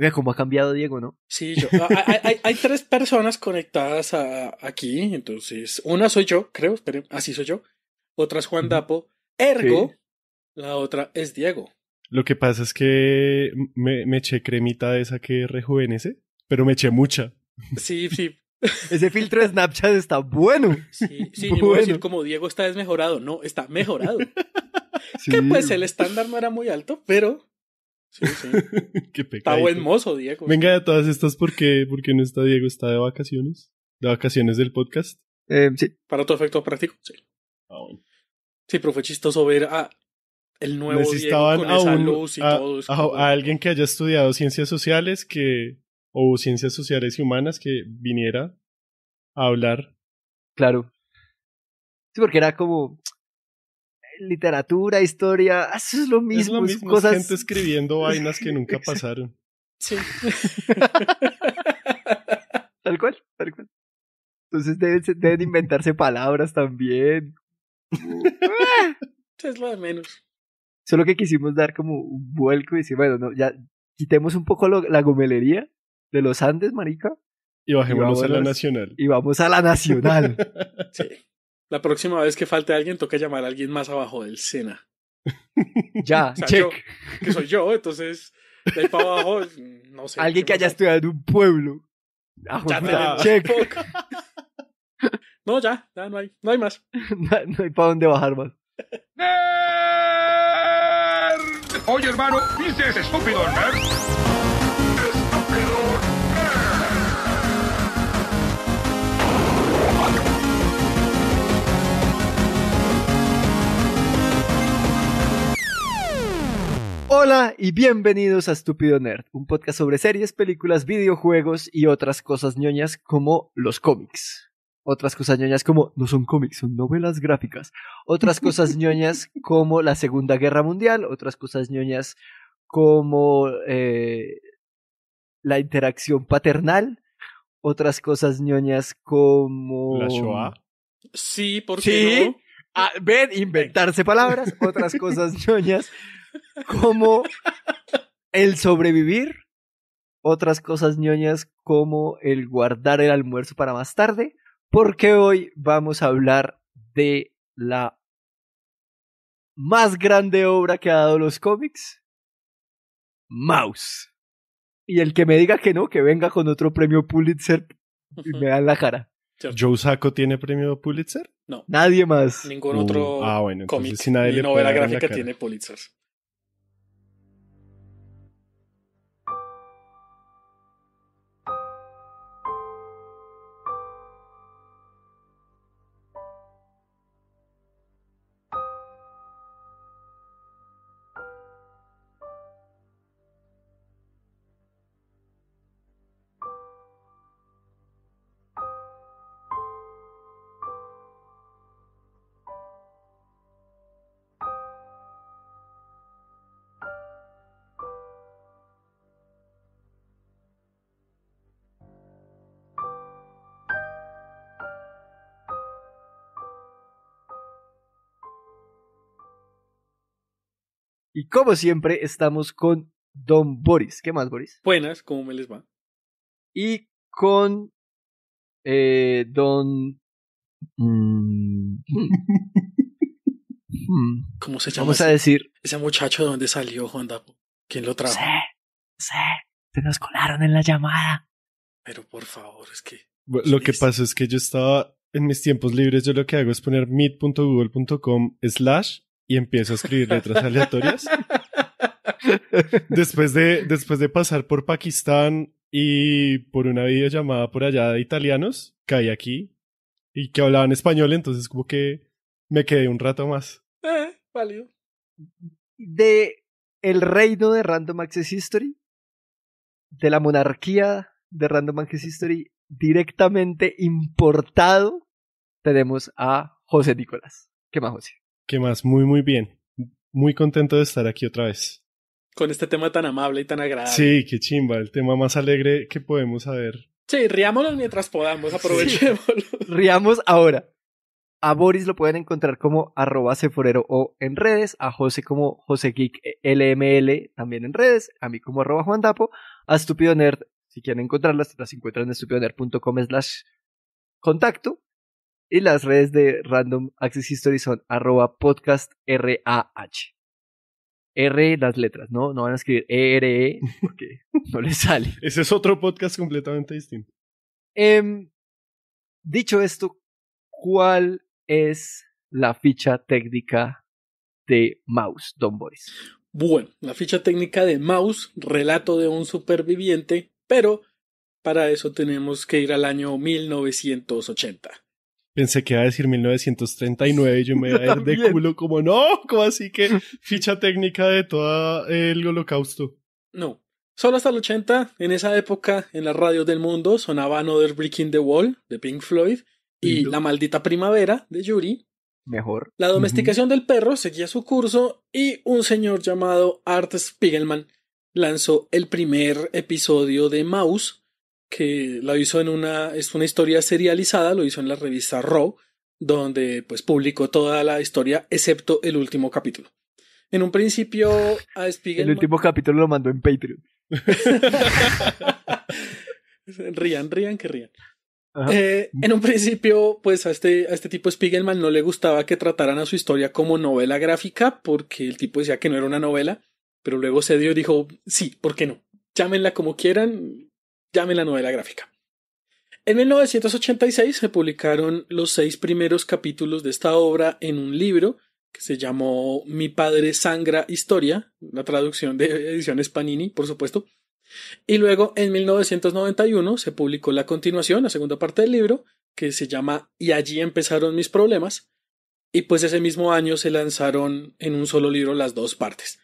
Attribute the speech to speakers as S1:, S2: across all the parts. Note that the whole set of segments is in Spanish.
S1: Ve cómo ha cambiado Diego, ¿no?
S2: Sí, hay tres personas conectadas aquí, entonces una soy yo, creo, esperen, así soy yo. Otra es Juan Dapo, ergo,
S1: Sí.
S2: la otra es Diego.
S3: Lo que pasa es que me eché cremita de esa que rejuvenece, pero me eché mucha.
S2: Sí, sí,
S1: Ese filtro de Snapchat está bueno.
S2: sí, ni voy a decir como Diego está desmejorado, no, está mejorado.
S1: Sí.
S2: Que pues el estándar no era muy alto, pero sí, sí.
S3: Qué
S2: Está
S3: pecado.
S2: buen mozo, Diego.
S3: Venga, de todas estas, ¿por qué no está Diego? ¿Está de vacaciones? ¿De vacaciones del podcast?
S1: Sí.
S2: Para tu efecto práctico, sí.
S3: Ah, bueno.
S2: Sí, pero fue chistoso ver a el nuevo Diego
S3: Necesitaban
S2: con
S3: a,
S2: esa
S3: un,
S2: luz y
S3: a,
S2: todo. Es
S3: a-
S2: como,
S3: a alguien que haya estudiado ciencias sociales o ciencias sociales y humanas que viniera a hablar.
S1: Claro. Sí, porque era como literatura, historia, eso es lo
S3: Es
S1: mismo,
S3: lo
S1: es
S3: mismo,
S1: cosas...
S3: es gente escribiendo vainas que nunca pasaron.
S2: Sí.
S1: Tal cual, tal cual. Entonces deben inventarse palabras también.
S2: Es lo de menos.
S1: Solo que quisimos dar como un vuelco y decir, bueno, no, ya quitemos un poco la gomelería de los Andes, marica,
S3: Y bajémonos a la
S1: vámonos.
S3: nacional.
S1: y vamos a la nacional.
S2: Sí. La próxima vez que falte alguien, toca llamar a alguien más abajo del Sena.
S1: Ya,
S2: O sea,
S1: check.
S2: yo, que soy yo, entonces, de ahí para abajo, no sé.
S1: Alguien
S2: ¿qué
S1: que haya
S2: más hay?
S1: estudiado en un pueblo. Ah,
S2: Ya
S1: puta,
S2: tenemos
S1: check.
S2: poco. No, ya no hay más.
S1: No hay para dónde bajar más.
S4: ¡Nerd! Oye, hermano, ¿viste ese estúpido nerd? ¡Estúpido
S1: Hola y bienvenidos a Estúpido Nerd, un podcast sobre series, películas, videojuegos y otras cosas ñoñas como los cómics. Otras cosas ñoñas como no son cómics, son novelas gráficas. Otras cosas ñoñas como la Segunda Guerra Mundial. Otras cosas ñoñas como la interacción paternal. Otras cosas ñoñas como...
S3: La Shoah.
S2: Sí, ¿por
S1: Sí.
S2: qué no?
S1: Ah, ven, inventarse palabras. Otras cosas ñoñas como el sobrevivir. Otras cosas ñoñas como el guardar el almuerzo para más tarde. Porque hoy vamos a hablar de la más grande obra que ha dado los cómics, Mouse. Y el que me diga que no, que venga con otro premio Pulitzer y me da en la cara.
S2: Cierto.
S3: ¿Joe Sacco tiene premio Pulitzer?
S2: No,
S1: Nadie más.
S2: ningún otro
S3: bueno, entonces
S2: cómic
S3: si nadie
S2: ni
S3: le puede
S2: novela
S3: dar en la
S2: gráfica
S3: cara.
S2: tiene Pulitzer.
S1: Y como siempre, estamos con Don Boris. ¿Qué más, Boris?
S2: Buenas, ¿cómo me les va?
S1: Y con Don...
S2: ¿Cómo se llama
S1: Vamos a decir...
S2: ese muchacho de dónde salió, Juan Dapo? ¿Quién lo trajo?
S1: Sí, se nos colaron en la llamada.
S2: Pero por favor, es que...
S3: Lo que pasa es que yo estaba en mis tiempos libres, yo lo que hago es poner meet.google.com/ y empiezo a escribir letras aleatorias. Después de pasar por Pakistán y por una videollamada por allá de italianos, caí aquí y que hablaban español, entonces como que me quedé un rato más.
S2: Válido.
S1: De el reino de Random Access History, de la monarquía de Random Access History, directamente importado, tenemos a José Nicolás. ¿Qué más, José?
S3: ¿Qué más? Muy, muy bien. Muy contento de estar aquí otra vez.
S2: Con este tema tan amable y tan agradable.
S3: Sí, qué chimba, el tema más alegre que podemos saber.
S2: Sí, riámonos mientras podamos, aprovechémoslo.
S1: Riamos ahora. A Boris lo pueden encontrar como @seforero o en redes, a José como JoseGeekLML también en redes, a mí como @JuanDapo, a Estúpido Nerd, si quieren encontrarlas, las encuentran en estupidonerd.com/contacto, y las redes de Random Access History son @podcastrah. R las letras, ¿no? No van a escribir ERE porque no les sale.
S3: Ese es otro podcast completamente distinto.
S1: Dicho esto, ¿cuál es la ficha técnica de Mouse, Don Boris?
S2: Bueno, la ficha técnica de Mouse, relato de un superviviente, pero para eso tenemos que ir al año 1980.
S3: Pensé que iba a decir 1939 y yo me iba a ir de culo como no, como así que ficha técnica de todo el holocausto.
S2: No, solo hasta el 80, en esa época, en las radios del mundo sonaba Another Brick in the Wall de Pink Floyd y La Maldita Primavera de Yuri.
S1: Mejor.
S2: La domesticación del perro seguía su curso y un señor llamado Art Spiegelman lanzó el primer episodio de Mouse, que lo hizo es una historia serializada, lo hizo en la revista Raw, donde pues publicó toda la historia excepto el último capítulo. En un principio a Spiegelman...
S1: El último capítulo lo mandó en Patreon.
S2: rían, que rían. En un principio, pues a este tipo Spiegelman no le gustaba que trataran a su historia como novela gráfica, porque el tipo decía que no era una novela, pero luego se dio y dijo, sí, ¿por qué no? Llámenla como quieran, llámenla novela gráfica. En 1986 se publicaron los 6 primeros capítulos de esta obra en un libro que se llamó Mi padre sangra historia, la traducción de Ediciones Panini, por supuesto. Y luego en 1991 se publicó la continuación, la segunda parte del libro, que se llama Y allí empezaron mis problemas. Y pues ese mismo año se lanzaron en un solo libro las 2 partes.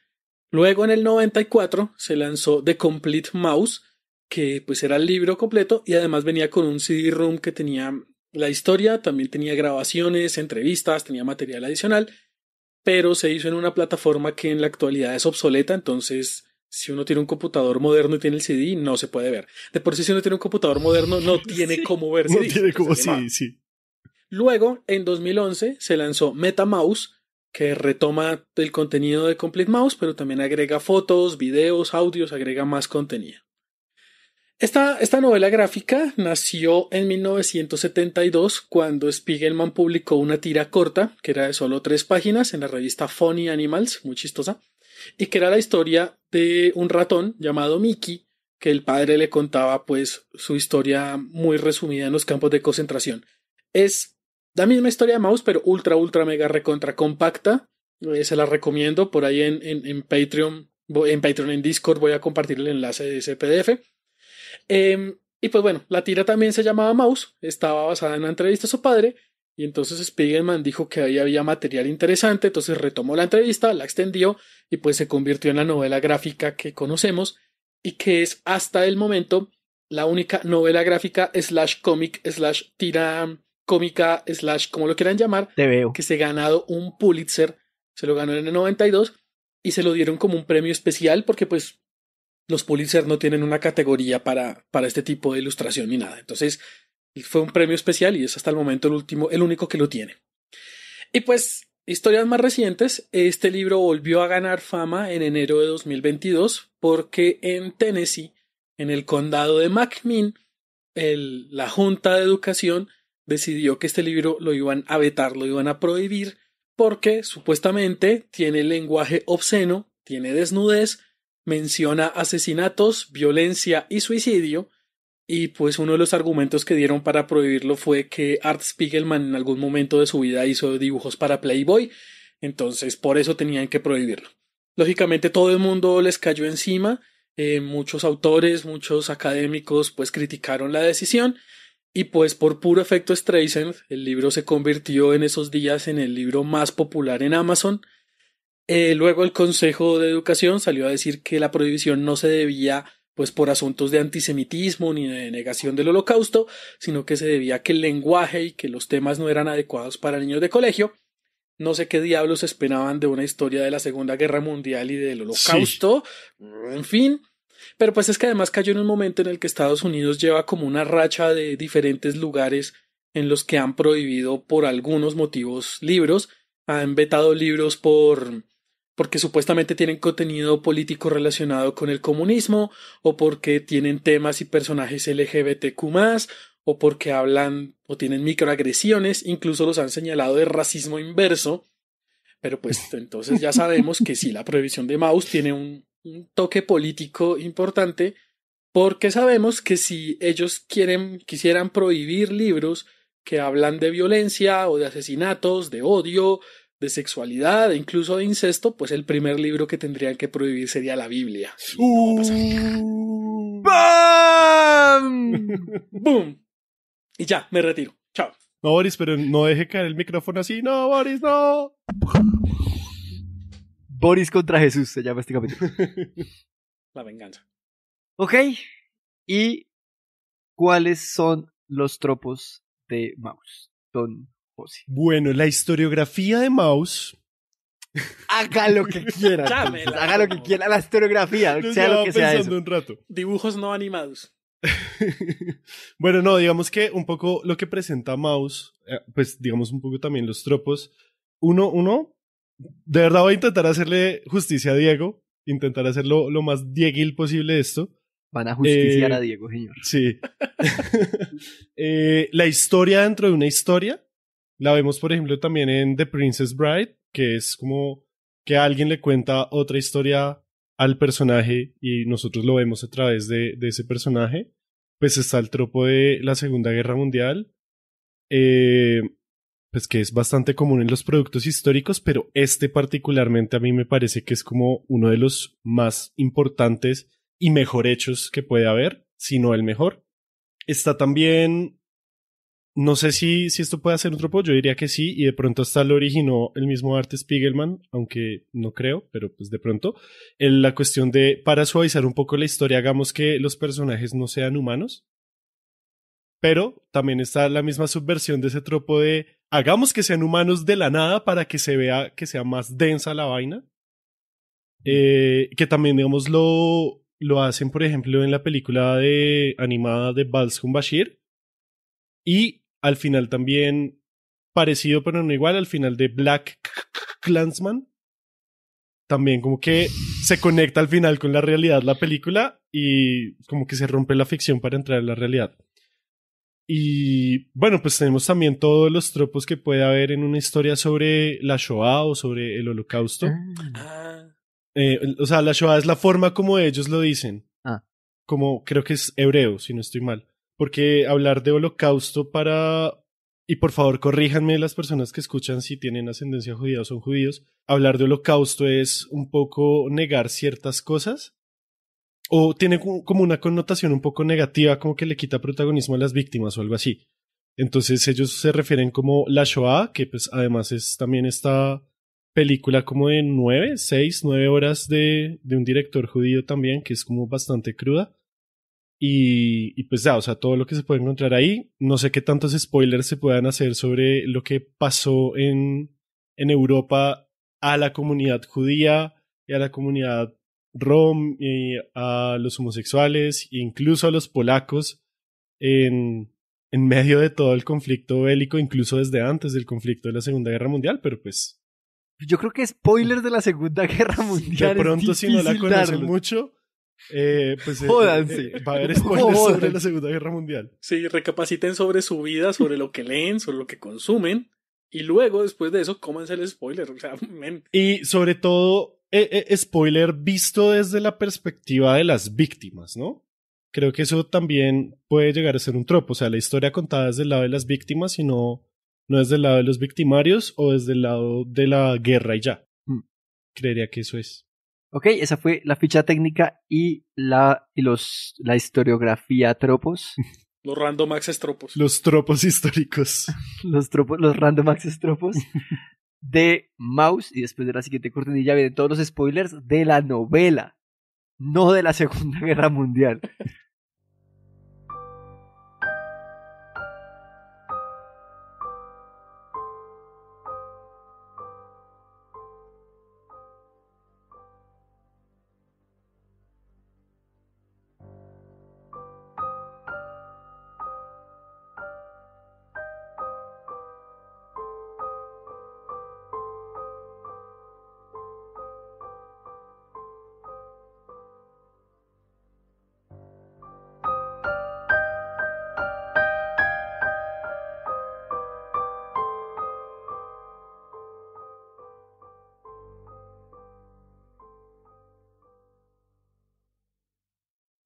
S2: Luego en el 94 se lanzó The Complete Mouse, que pues era el libro completo y además venía con un CD-ROM que tenía la historia, también tenía grabaciones, entrevistas, tenía material adicional, pero se hizo en una plataforma que en la actualidad es obsoleta, entonces si uno tiene un computador moderno y tiene el CD, no se puede ver. De por sí, si uno tiene un computador moderno, no tiene cómo ver CD.
S3: No tiene como sí.
S2: Luego, en 2011, se lanzó MetaMouse, que retoma el contenido de Complete Mouse, pero también agrega fotos, videos, audios, agrega más contenido. Esta novela gráfica nació en 1972 cuando Spiegelman publicó una tira corta, que era de solo 3 páginas, en la revista Funny Animals, muy chistosa, y que era la historia de un ratón llamado Mickey, que el padre le contaba pues su historia muy resumida en los campos de concentración. Es la misma historia de Mouse, pero ultra mega recontra compacta. Se la recomiendo por ahí en Patreon, en Discord voy a compartir el enlace de ese PDF. Y pues bueno, la tira también se llamaba Mouse, estaba basada en una entrevista a su padre, y entonces Spiegelman dijo que ahí había material interesante, entonces retomó la entrevista, la extendió y pues se convirtió en la novela gráfica que conocemos y que es hasta el momento la única novela gráfica / cómic / tira cómica / como lo quieran llamar, que se ha ganado un Pulitzer. Se lo ganó en el 92 y se lo dieron como un premio especial porque pues los Pulitzer no tienen una categoría para este tipo de ilustración ni nada. Entonces fue un premio especial y es hasta el momento el único que lo tiene. Y pues, historias más recientes, este libro volvió a ganar fama en enero de 2022 porque en Tennessee, en el condado de McMinn, la Junta de Educación decidió que este libro lo iban a vetar, lo iban a prohibir porque supuestamente tiene lenguaje obsceno, tiene desnudez, menciona asesinatos, violencia y suicidio, y pues uno de los argumentos que dieron para prohibirlo fue que Art Spiegelman en algún momento de su vida hizo dibujos para Playboy, entonces por eso tenían que prohibirlo. Lógicamente todo el mundo les cayó encima, muchos autores, muchos académicos pues criticaron la decisión, y pues por puro efecto Streisand el libro se convirtió en esos días en el libro más popular en Amazon. Luego el Consejo de Educación salió a decir que la prohibición no se debía pues por asuntos de antisemitismo ni de negación del Holocausto, sino que se debía a que el lenguaje y que los temas no eran adecuados para niños de colegio. No sé qué diablos esperaban de una historia de la Segunda Guerra Mundial y del Holocausto, en fin. Pero pues es que además cayó en un momento en el que Estados Unidos lleva como una racha de diferentes lugares en los que han prohibido por algunos motivos libros, han vetado libros porque supuestamente tienen contenido político relacionado con el comunismo, o porque tienen temas y personajes LGBTQ+, o porque hablan o tienen microagresiones, incluso los han señalado de racismo inverso. Pero pues entonces ya sabemos que sí, la prohibición de Maus tiene un toque político importante, porque sabemos que si ellos quisieran prohibir libros que hablan de violencia o de asesinatos, de odio, de sexualidad e incluso de incesto, pues el primer libro que tendrían que prohibir sería la Biblia. No va a pasar.
S1: ¡Bam!
S2: ¡Boom! Y ya, me retiro. Chao.
S3: No, Boris, pero no deje caer el micrófono así. No, Boris, no.
S1: Boris contra Jesús se llama este capítulo.
S2: La venganza.
S1: Ok. ¿Y cuáles son los tropos de Maus, don José?
S3: Bueno, la historiografía de Maus.
S1: Haga lo que quiera.
S2: Llámela.
S1: Haga lo que quiera. La historiografía,
S3: Lo
S1: sea lo
S3: estaba
S1: que sea
S3: pensando
S1: eso.
S3: un rato.
S2: Dibujos no animados.
S3: Bueno, no, digamos que un poco lo que presenta Maus, pues digamos un poco también los tropos. Uno, de verdad voy a intentar hacerle justicia a Diego, intentar hacerlo lo más dieguil posible esto.
S1: Van a justiciar a Diego, señor.
S3: Sí. La historia dentro de una historia, la vemos por ejemplo también en The Princess Bride, que es como que alguien le cuenta otra historia al personaje y nosotros lo vemos a través de ese personaje. Pues está el tropo de la Segunda Guerra Mundial, pues que es bastante común en los productos históricos, pero este particularmente a mí me parece que es como uno de los más importantes y mejor hechos que puede haber, si no el mejor. Está también, no sé si esto puede ser un tropo, yo diría que sí, y de pronto hasta lo originó el mismo Art Spiegelman, aunque no creo, pero pues de pronto, la cuestión de, para suavizar un poco la historia, hagamos que los personajes no sean humanos, pero también está la misma subversión de ese tropo de, hagamos que sean humanos de la nada para que se vea que sea más densa la vaina, que también, digamos, lo hacen, por ejemplo, en la película animada de Bals Bashir, y al final también, parecido pero no igual, al final de Black Klansman, también como que se conecta al final con la realidad la película y como que se rompe la ficción para entrar en la realidad. Y bueno, pues tenemos también todos los tropos que puede haber en una historia sobre la Shoah o sobre el Holocausto.
S2: Ah,
S3: O sea, la Shoah es la forma como ellos lo dicen.
S1: Ah.
S3: Como creo que es hebreo, si no estoy mal. Porque hablar de Holocausto y por favor corríjanme las personas que escuchan si tienen ascendencia judía o son judíos, hablar de Holocausto es un poco negar ciertas cosas. O tiene como una connotación un poco negativa, como que le quita protagonismo a las víctimas o algo así. Entonces ellos se refieren como la Shoah, que pues además es también esta película como de 9 horas de un director judío también, que es como bastante cruda. Y pues ya, o sea, todo lo que se puede encontrar ahí. No sé qué tantos spoilers se puedan hacer sobre lo que pasó en Europa a la comunidad judía y a la comunidad rom y a los homosexuales, incluso a los polacos en medio de todo el conflicto bélico, incluso desde antes del conflicto de la Segunda Guerra Mundial, pero pues
S1: Yo creo que spoilers de la Segunda Guerra Mundial.
S3: de pronto
S1: es
S3: si no la
S1: difícil
S3: conocen
S1: darlos.
S3: mucho, pues
S1: Jódanse.
S3: va a haber spoilers sobre
S1: Jódanse.
S3: la Segunda Guerra Mundial.
S2: sí, recapaciten sobre su vida, sobre lo que leen, sobre lo que consumen. Y luego, después de eso, cómanse el spoiler. O sea, men.
S3: Y sobre todo, spoiler visto desde la perspectiva de las víctimas, ¿no? Creo que eso también puede llegar a ser un tropo. O sea, la historia contada desde el lado de las víctimas y no desde el lado de los victimarios o desde el lado de la guerra y ya. Creería que eso es.
S1: Ok, esa fue la ficha técnica y la historiografía tropos.
S2: Los random access tropos.
S3: Los tropos históricos.
S1: Los random access tropos de Maus. Y después de la siguiente cortinilla vienen todos los spoilers de la novela, no de la Segunda Guerra Mundial.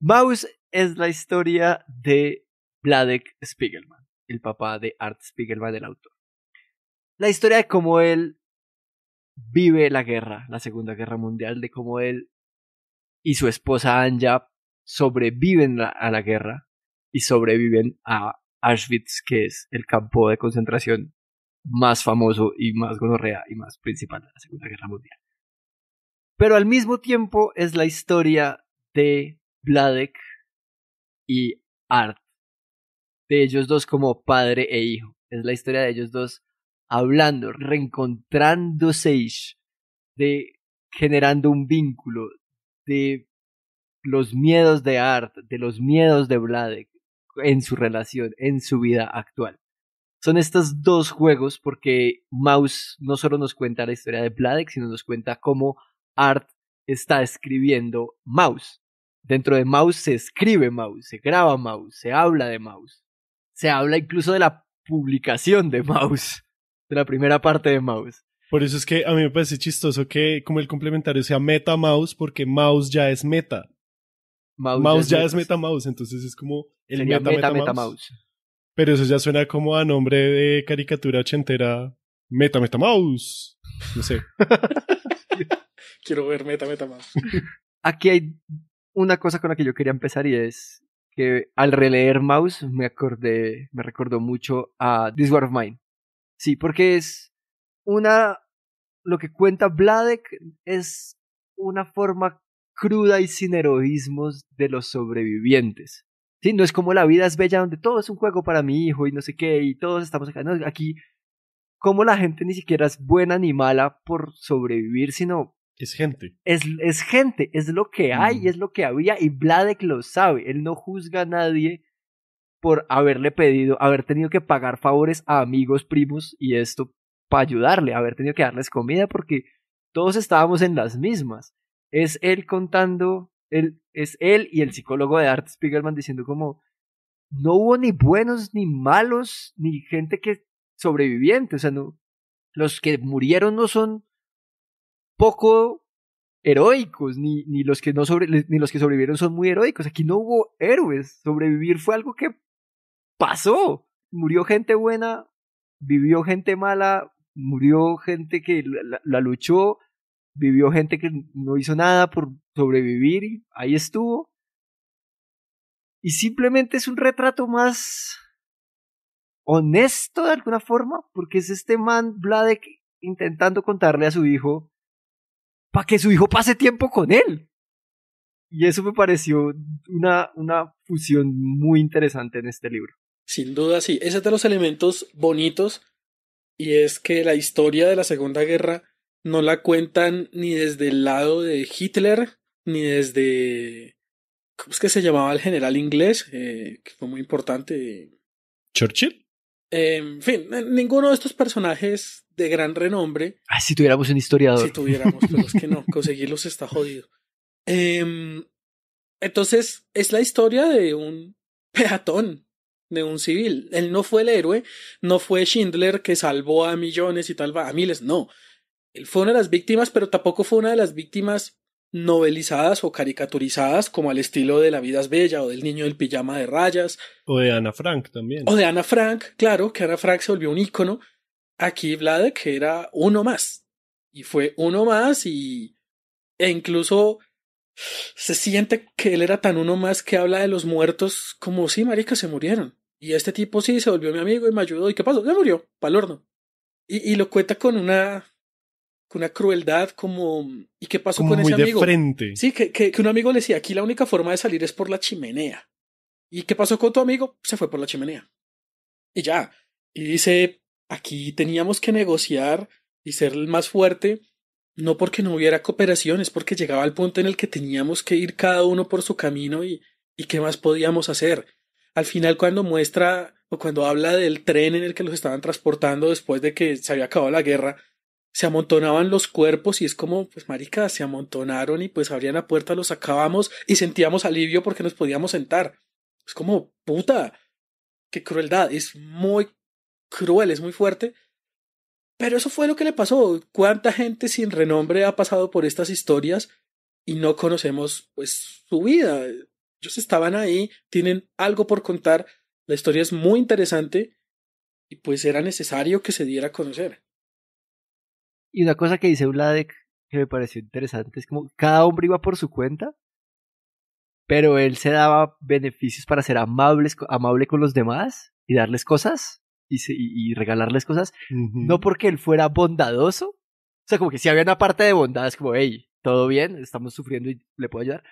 S1: Maus es la historia de Vladek Spiegelman, el papá de Art Spiegelman, el autor. La historia de cómo él vive la guerra, la Segunda Guerra Mundial, de cómo él y su esposa Anja sobreviven a la guerra y sobreviven a Auschwitz, que es el campo de concentración más famoso y más gonorrea y más principal de la Segunda Guerra Mundial. Pero al mismo tiempo es la historia de Vladek y Art, de ellos dos como padre e hijo. Es la historia de ellos dos hablando, reencontrándose, de generando un vínculo, de los miedos de Art, de los miedos de Vladek en su relación, en su vida actual. Son estos dos juegos porque Maus no solo nos cuenta la historia de Vladek, sino nos cuenta cómo Art está escribiendo Maus. Dentro de Maus se escribe Maus, se graba Maus, se habla de Maus. Se habla incluso de la publicación de Maus, de la primera parte de Maus.
S3: Por eso es que a mí me parece chistoso que como el complementario sea Meta Mouse, porque Mouse ya es meta. Mouse ya es Meta Mouse, entonces es como el meta Mouse. Pero eso ya suena como a nombre de caricatura ochentera. Meta Mouse. No sé.
S2: Quiero ver Meta Mouse.
S1: Aquí hay una cosa con la que yo quería empezar y es que al releer Maus me recordó mucho a This War of Mine. Sí, porque es lo que cuenta Vladek es una forma cruda y sin heroísmos de los sobrevivientes. Sí, no es como La vida es bella donde todo es un juego para mi hijo y no sé qué y todos estamos acá. No, aquí como la gente ni siquiera es buena ni mala por sobrevivir, sino
S3: es gente.
S1: Es gente, es lo que hay, es lo que había y Vladek lo sabe. Él no juzga a nadie por haber tenido que pagar favores a amigos, primos y esto para ayudarle, haber tenido que darles comida porque todos estábamos en las mismas. Es él contando, es él y el psicólogo de Art Spiegelman diciendo como no hubo ni buenos ni malos ni gente que sobreviviente, o sea, no, los que murieron no son poco heroicos, ni los que ni los que sobrevivieron son muy heroicos. Aquí no hubo héroes. Sobrevivir fue algo que pasó. Murió gente buena, vivió gente mala, murió gente que la luchó, vivió gente que no hizo nada por sobrevivir y ahí estuvo. Y simplemente es un retrato más honesto de alguna forma, porque es este man Vladek intentando contarle a su hijo para que su hijo pase tiempo con él. Y eso me pareció una fusión muy interesante en este libro.
S2: Sin duda, sí. Ese es de los elementos bonitos. Y es que la historia de la Segunda Guerra no la cuentan ni desde el lado de Hitler, ni desde... ¿Cómo es que se llamaba el general inglés? Que fue muy importante.
S3: ¿Churchill?
S2: En fin, ninguno de estos personajes de gran renombre.
S1: Ah, si tuviéramos un historiador.
S2: Si tuviéramos, pero es que no, conseguirlos está jodido. Entonces, es la historia de un peatón, de un civil. Él no fue el héroe, no fue Schindler que salvó a millones y tal, a miles, no. Él fue una de las víctimas, pero tampoco fue una de las víctimas novelizadas o caricaturizadas como al estilo de La vida es bella o del niño del pijama de rayas.
S3: O de Ana Frank también.
S2: O de Ana Frank, claro, que Ana Frank se volvió un ícono. Aquí Vladek era uno más. Y fue uno más e incluso se siente que él era tan uno más que habla de los muertos como sí, marica, se murieron. Y este tipo sí se volvió mi amigo y me ayudó. ¿Y qué pasó? Se murió, pa'l horno. Y lo cuenta con una crueldad como... ¿Y qué pasó
S3: como
S2: con ese amigo?
S3: Muy de frente.
S2: Sí, que un amigo le decía, aquí la única forma de salir es por la chimenea. ¿Y qué pasó con tu amigo? Se fue por la chimenea. Y ya. Y dice, aquí teníamos que negociar y ser el más fuerte, no porque no hubiera cooperación, es porque llegaba al punto en el que teníamos que ir cada uno por su camino y qué más podíamos hacer. Al final, cuando muestra o cuando habla del tren en el que los estaban transportando después de que se había acabado la guerra, se amontonaban los cuerpos y es como, pues marica, se amontonaron y pues abrían la puerta, los sacábamos y sentíamos alivio porque nos podíamos sentar. Es como, puta, qué crueldad, es muy cruel, es muy fuerte. Pero eso fue lo que le pasó. ¿Cuánta gente sin renombre ha pasado por estas historias y no conocemos, pues, su vida? Ellos estaban ahí, tienen algo por contar, la historia es muy interesante y pues era necesario que se diera a conocer.
S1: Y una cosa que dice Vladek que me pareció interesante es como cada hombre iba por su cuenta, pero él se daba beneficios para ser amable con los demás y darles cosas y regalarles cosas, no porque él fuera bondadoso, o sea, como que si había una parte de bondad, es como, hey, todo bien, estamos sufriendo y le puedo ayudar,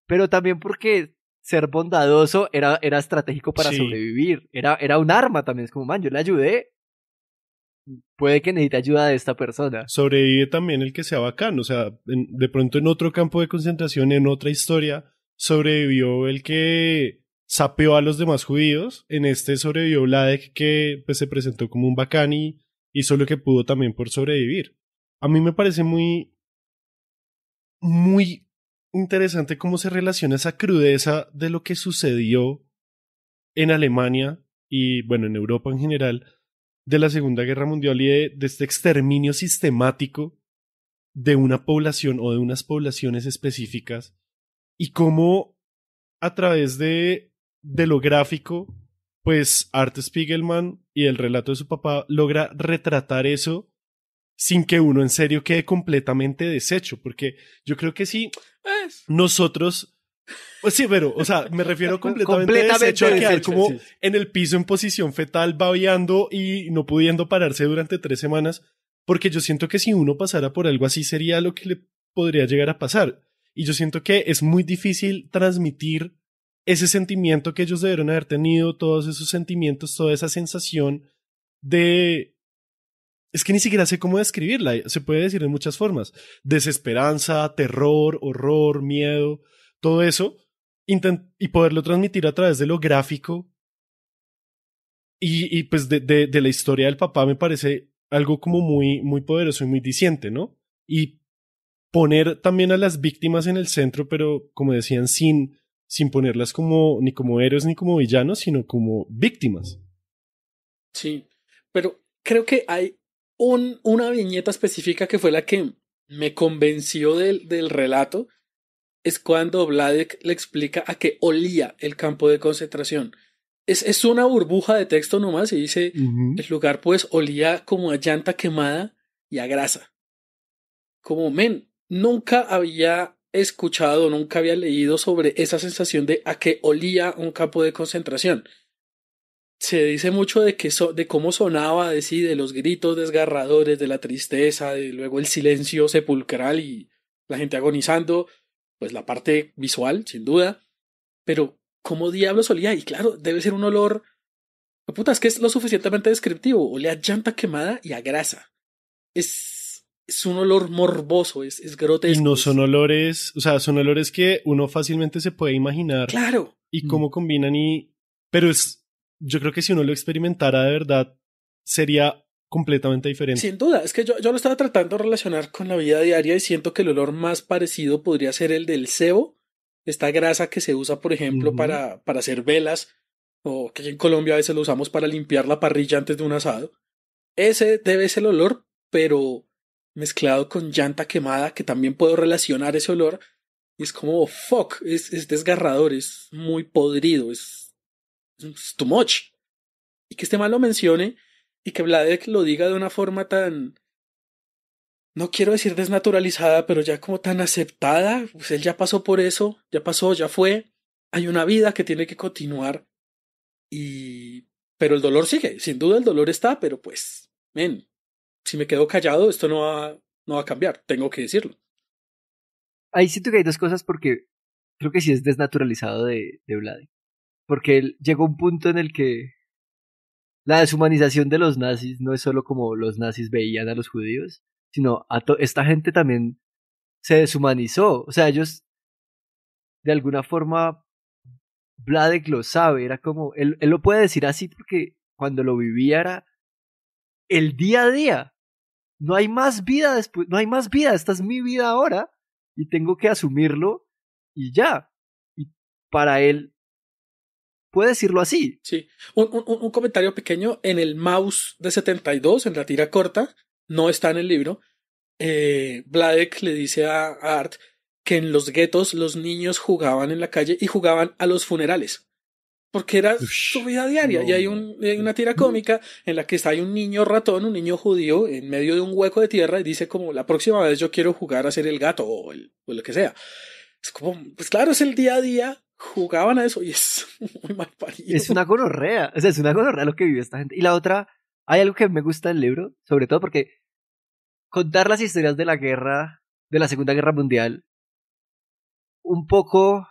S1: pero también porque ser bondadoso era estratégico para sobrevivir, era un arma también, es como, man, yo le ayudé, puede que necesite ayuda de esta persona.
S3: Sobrevive también el que sea bacán, o sea, de pronto en otro campo de concentración, en otra historia, sobrevivió el que sapeó a los demás judíos, en este sobrevivió Vladek que pues se presentó como un bacán y hizo lo que pudo también por sobrevivir. A mí me parece muy interesante cómo se relaciona esa crudeza de lo que sucedió en Alemania y bueno, en Europa en general, de la Segunda Guerra Mundial y de este exterminio sistemático de una población o de unas poblaciones específicas y cómo a través de lo gráfico, pues Art Spiegelman y el relato de su papá logra retratar eso sin que uno en serio quede completamente deshecho, porque yo creo que sí, nosotros... Pues sí, pero, o sea, me refiero completamente deshecho a quedar como en el piso en posición fetal, babeando y no pudiendo pararse durante 3 semanas, porque yo siento que si uno pasara por algo así sería lo que le podría llegar a pasar. Y yo siento que es muy difícil transmitir ese sentimiento que ellos debieron haber tenido, todos esos sentimientos, toda esa sensación de... Es que ni siquiera sé cómo describirla, se puede decir de muchas formas. Desesperanza, terror, horror, miedo, todo eso. Y poderlo transmitir a través de lo gráfico y pues de la historia del papá me parece algo como muy poderoso y muy diciente, ¿no? Y poner también a las víctimas en el centro, pero como decían, sin ponerlas como ni como héroes ni como villanos, sino como víctimas.
S2: Sí, pero creo que hay una viñeta específica que fue la que me convenció del relato. Es cuando Vladek le explica a qué olía el campo de concentración. Es una burbuja de texto nomás y dice, el lugar pues olía como a llanta quemada y a grasa. Como, nunca había escuchado, nunca había leído sobre esa sensación de a qué olía un campo de concentración. Se dice mucho de cómo sonaba, de los gritos desgarradores, de la tristeza, de luego el silencio sepulcral y la gente agonizando, pues la parte visual, sin duda, pero ¿cómo diablos olía? Y claro, debe ser un olor, puta, es que es lo suficientemente descriptivo, olía a llanta quemada y a grasa. Es un olor morboso, es grotesco.
S3: Y no son olores, o sea, son olores que uno fácilmente se puede imaginar.
S2: Claro.
S3: Y cómo combinan pero yo creo que si uno lo experimentara de verdad, sería completamente diferente.
S2: Sin duda, es que yo lo estaba tratando de relacionar con la vida diaria y siento que el olor más parecido podría ser el del sebo, esta grasa que se usa, por ejemplo, para hacer velas, o que en Colombia a veces lo usamos para limpiar la parrilla antes de un asado. Ese debe ser el olor, pero mezclado con llanta quemada, que también puedo relacionar ese olor, y es como, fuck, es desgarrador, es muy podrido, es too much. Y que este mal lo mencione, y que Vladek lo diga de una forma tan, no quiero decir desnaturalizada, pero ya como tan aceptada, pues él ya pasó por eso, ya pasó, ya fue, hay una vida que tiene que continuar, pero el dolor sigue, sin duda el dolor está, pero pues, si me quedo callado, esto no va a cambiar, tengo que decirlo.
S1: Ahí siento que hay dos cosas porque creo que sí es desnaturalizado de Vladek. Porque él llegó a un punto en el que la deshumanización de los nazis no es solo como los nazis veían a los judíos, sino esta gente también se deshumanizó. O sea, ellos, de alguna forma, Vladek lo sabe, era como, él lo puede decir así porque cuando lo vivía era el día a día. No hay más vida después, no hay más vida, esta es mi vida ahora y tengo que asumirlo y ya. Y para él, puede decirlo así.
S2: Sí, un comentario pequeño en el Mouse de 72, en la tira corta, no está en el libro. Vladek le dice a Art, que en los guetos los niños jugaban en la calle y jugaban a los funerales. Porque era su vida diaria.
S3: No.
S2: Y hay una tira cómica en la que hay un niño ratón, un niño judío, en medio de un hueco de tierra y dice como, la próxima vez yo quiero jugar a ser el gato o lo que sea. Es como, pues claro, es el día a día. Jugaban a eso y es muy mal parido.
S1: Es una gonorrea. O sea, es una gonorrea lo que vive esta gente. Y la otra, hay algo que me gusta del libro, sobre todo porque contar las historias de la guerra, de la Segunda Guerra Mundial, un poco,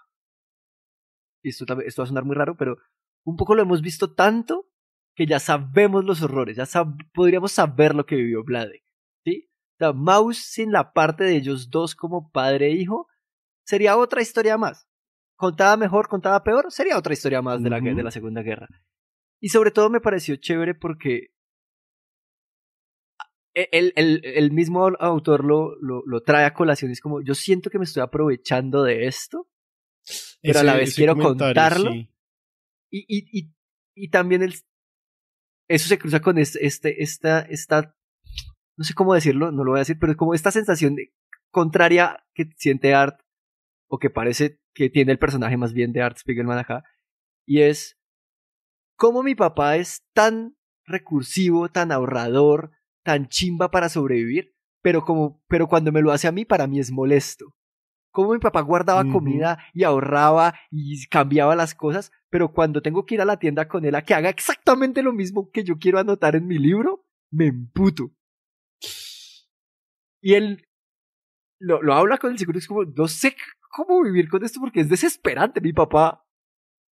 S1: y esto va a sonar muy raro, pero un poco lo hemos visto tanto que ya sabemos los horrores, podríamos saber lo que vivió Vladek, ¿sí? O sea, Maus sin la parte de ellos dos como padre e hijo, sería otra historia más. Contada mejor, contada peor, sería otra historia más de la Segunda Guerra. Y sobre todo me pareció chévere porque el mismo autor lo trae a colación. Es como, yo siento que me estoy aprovechando de esto, pero a la vez quiero contarlo. Sí. Y también eso se cruza con esta, no sé cómo decirlo, no lo voy a decir, pero es como esta sensación contraria que siente Art, o que parece que tiene el personaje más bien de Art Spiegelman acá, y es cómo mi papá es tan recursivo, tan ahorrador, tan chimba para sobrevivir, pero cuando me lo hace a mí, para mí es molesto. Cómo mi papá guardaba comida y ahorraba y cambiaba las cosas, pero cuando tengo que ir a la tienda con él a que haga exactamente lo mismo que yo quiero anotar en mi libro, me emputo. Y él lo habla con el seguro, es como, no sé cómo vivir con esto porque es desesperante. Mi papá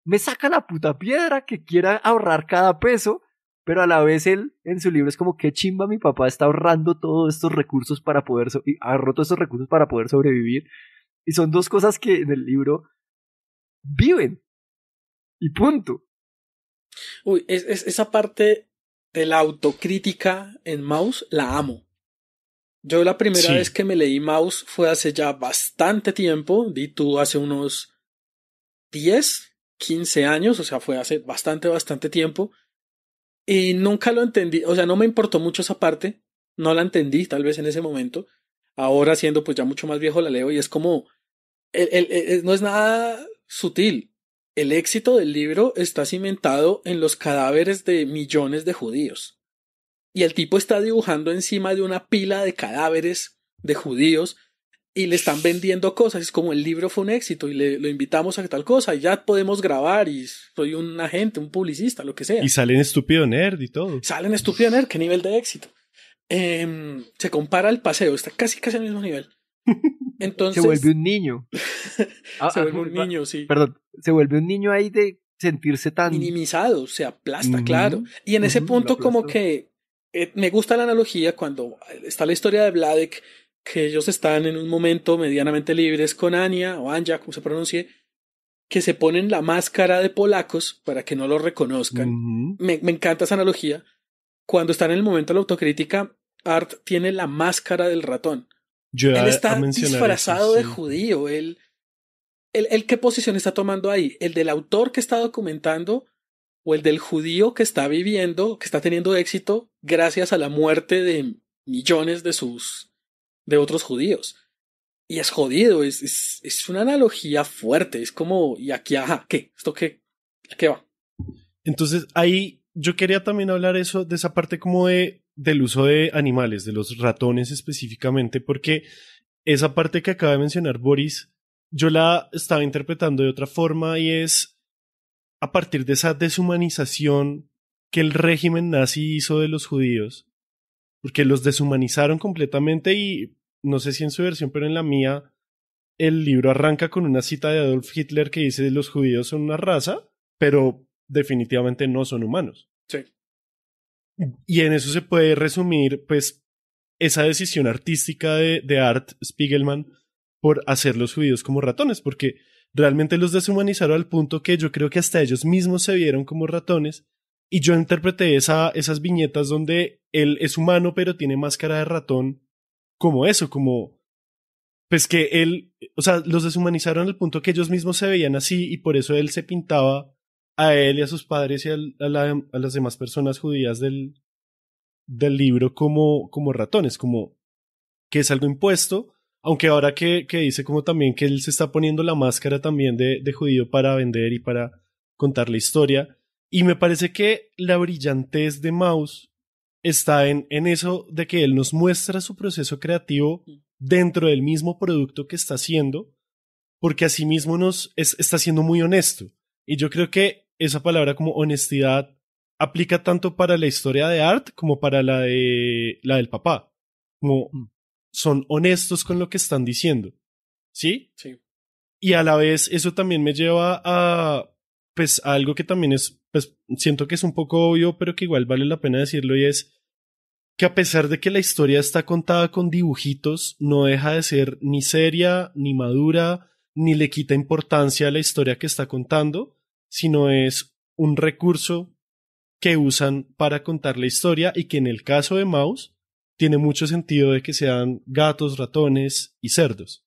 S1: me saca la puta piedra que quiera ahorrar cada peso, pero a la vez él en su libro es como, qué chimba, mi papá está ahorrando todos estos recursos para poder ahorró todos estos recursos para poder sobrevivir. Y son dos cosas que en el libro viven. Y punto.
S2: Uy, esa parte de la autocrítica en Maus la amo. Yo la primera vez que me leí Maus fue hace ya bastante tiempo. Di tú hace unos 10, 15 años. O sea, fue hace bastante tiempo. Y nunca lo entendí. O sea, no me importó mucho esa parte. No la entendí, tal vez en ese momento. Ahora, siendo pues ya mucho más viejo, la leo y es como... no es nada sutil. El éxito del libro está cimentado en los cadáveres de millones de judíos. Y el tipo está dibujando encima de una pila de cadáveres de judíos y le están vendiendo cosas. Es como el libro fue un éxito y lo invitamos a tal cosa y ya podemos grabar y soy un agente, un publicista, lo que sea.
S3: Y salen Estúpido Nerd y todo.
S2: Salen Estúpido Nerd, qué nivel de éxito. Se compara al paseo, está casi al mismo nivel. Entonces,
S1: se vuelve un niño.
S2: Se vuelve un niño, sí.
S1: Perdón, se vuelve un niño ahí de sentirse tan...
S2: minimizado, se aplasta, claro. Y en ese punto como que me gusta la analogía cuando está la historia de Vladek, que ellos están en un momento medianamente libres con Anya, o Anja, como se pronuncie, que se ponen la máscara de polacos para que no lo reconozcan. Me encanta esa analogía. Cuando están en el momento de la autocrítica, Art tiene la máscara del ratón. Él está disfrazado de judío. Él, ¿qué posición está tomando ahí? ¿El del autor que está documentando o el del judío que está viviendo, que está teniendo éxito gracias a la muerte de millones de otros judíos? Y es jodido, es una analogía fuerte. Es como, y aquí, ¿qué? ¿Esto qué? ¿A qué va?
S3: Entonces, ahí yo quería también hablar de esa parte como del uso de animales, de los ratones específicamente, porque esa parte que acaba de mencionar Boris, yo la estaba interpretando de otra forma y es a partir de esa deshumanización que el régimen nazi hizo de los judíos, porque los deshumanizaron completamente y no sé si en su versión, pero en la mía el libro arranca con una cita de Adolf Hitler que dice los judíos son una raza, pero definitivamente no son humanos.
S2: Sí.
S3: Y en eso se puede resumir, pues, esa decisión artística de Art Spiegelman por hacer los judíos como ratones, porque realmente los deshumanizaron al punto que yo creo que hasta ellos mismos se vieron como ratones, y yo interpreté esas viñetas donde él es humano pero tiene máscara de ratón como eso, como pues que él, o sea, los deshumanizaron al punto que ellos mismos se veían así y por eso él se pintaba a él y a sus padres y a las demás personas judías del libro como ratones, como que es algo impuesto Aunque ahora que dice como también que él se está poniendo la máscara también de judío para vender y para contar la historia. Y me parece que la brillantez de Maus está en eso de que él nos muestra su proceso creativo dentro del mismo producto que está haciendo, porque asimismo está siendo muy honesto. Y yo creo que esa palabra como honestidad aplica tanto para la historia de Art como para la del papá. Como son honestos con lo que están diciendo. ¿Sí?
S2: Sí.
S3: Y a la vez eso también me lleva a pues a algo que también es, pues siento que es un poco obvio, pero que igual vale la pena decirlo, y es que a pesar de que la historia está contada con dibujitos, no deja de ser ni seria, ni madura, ni le quita importancia a la historia que está contando, sino es un recurso que usan para contar la historia y que en el caso de Maus tiene mucho sentido de que sean gatos, ratones y cerdos.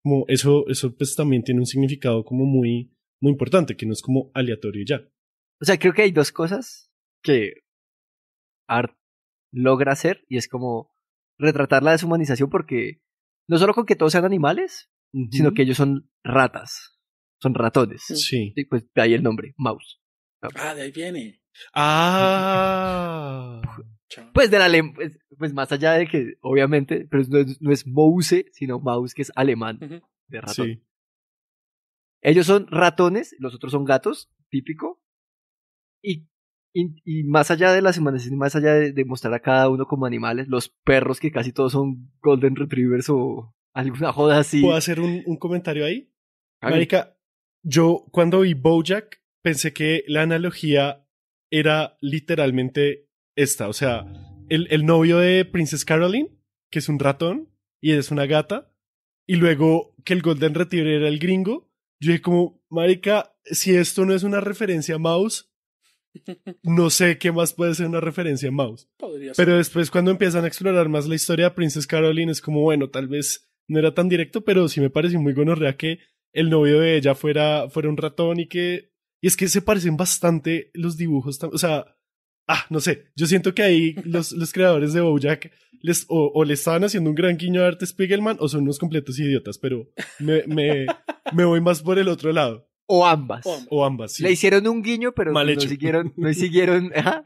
S3: Como eso pues también tiene un significado como muy, muy importante, que no es como aleatorio y ya.
S1: O sea, creo que hay dos cosas que Art logra hacer, y es como retratar la deshumanización, porque no solo con que todos sean animales, sino que ellos son ratas, son ratones.
S3: Sí.
S1: Y pues de ahí el nombre, Maus.
S2: Ah, de ahí viene.
S1: Pues de la pues más allá de que, obviamente, pero no es Mouse, sino Maus, que es alemán, de ratón.
S3: Sí.
S1: Ellos son ratones, los otros son gatos, típico. Y más allá de las humanización, más allá de mostrar a cada uno como animales, los perros, que casi todos son Golden Retrievers o alguna joda así.
S3: ¿Puedo hacer un comentario ahí? Marica, yo cuando vi BoJack pensé que la analogía era literalmente esta. O sea, el novio de Princess Caroline, que es un ratón y es una gata, y luego que el Golden Retriever era el gringo. Yo dije como, marica, si esto no es una referencia a Mouse, no sé qué más puede ser una referencia a Mouse. Pero después cuando empiezan a explorar más la historia de Princess Caroline es como, bueno, tal vez no era tan directo, pero sí me pareció muy gonorrea que el novio de ella fuera un ratón y es que se parecen bastante los dibujos, o sea, no sé, yo siento que ahí los creadores de BoJack o le estaban haciendo un gran guiño a Art Spiegelman o son unos completos idiotas, pero me voy más por el otro lado.
S1: O ambas.
S3: O ambas, sí.
S1: Le hicieron un guiño, pero
S3: Mal
S1: no
S3: hecho.
S1: siguieron. Ajá.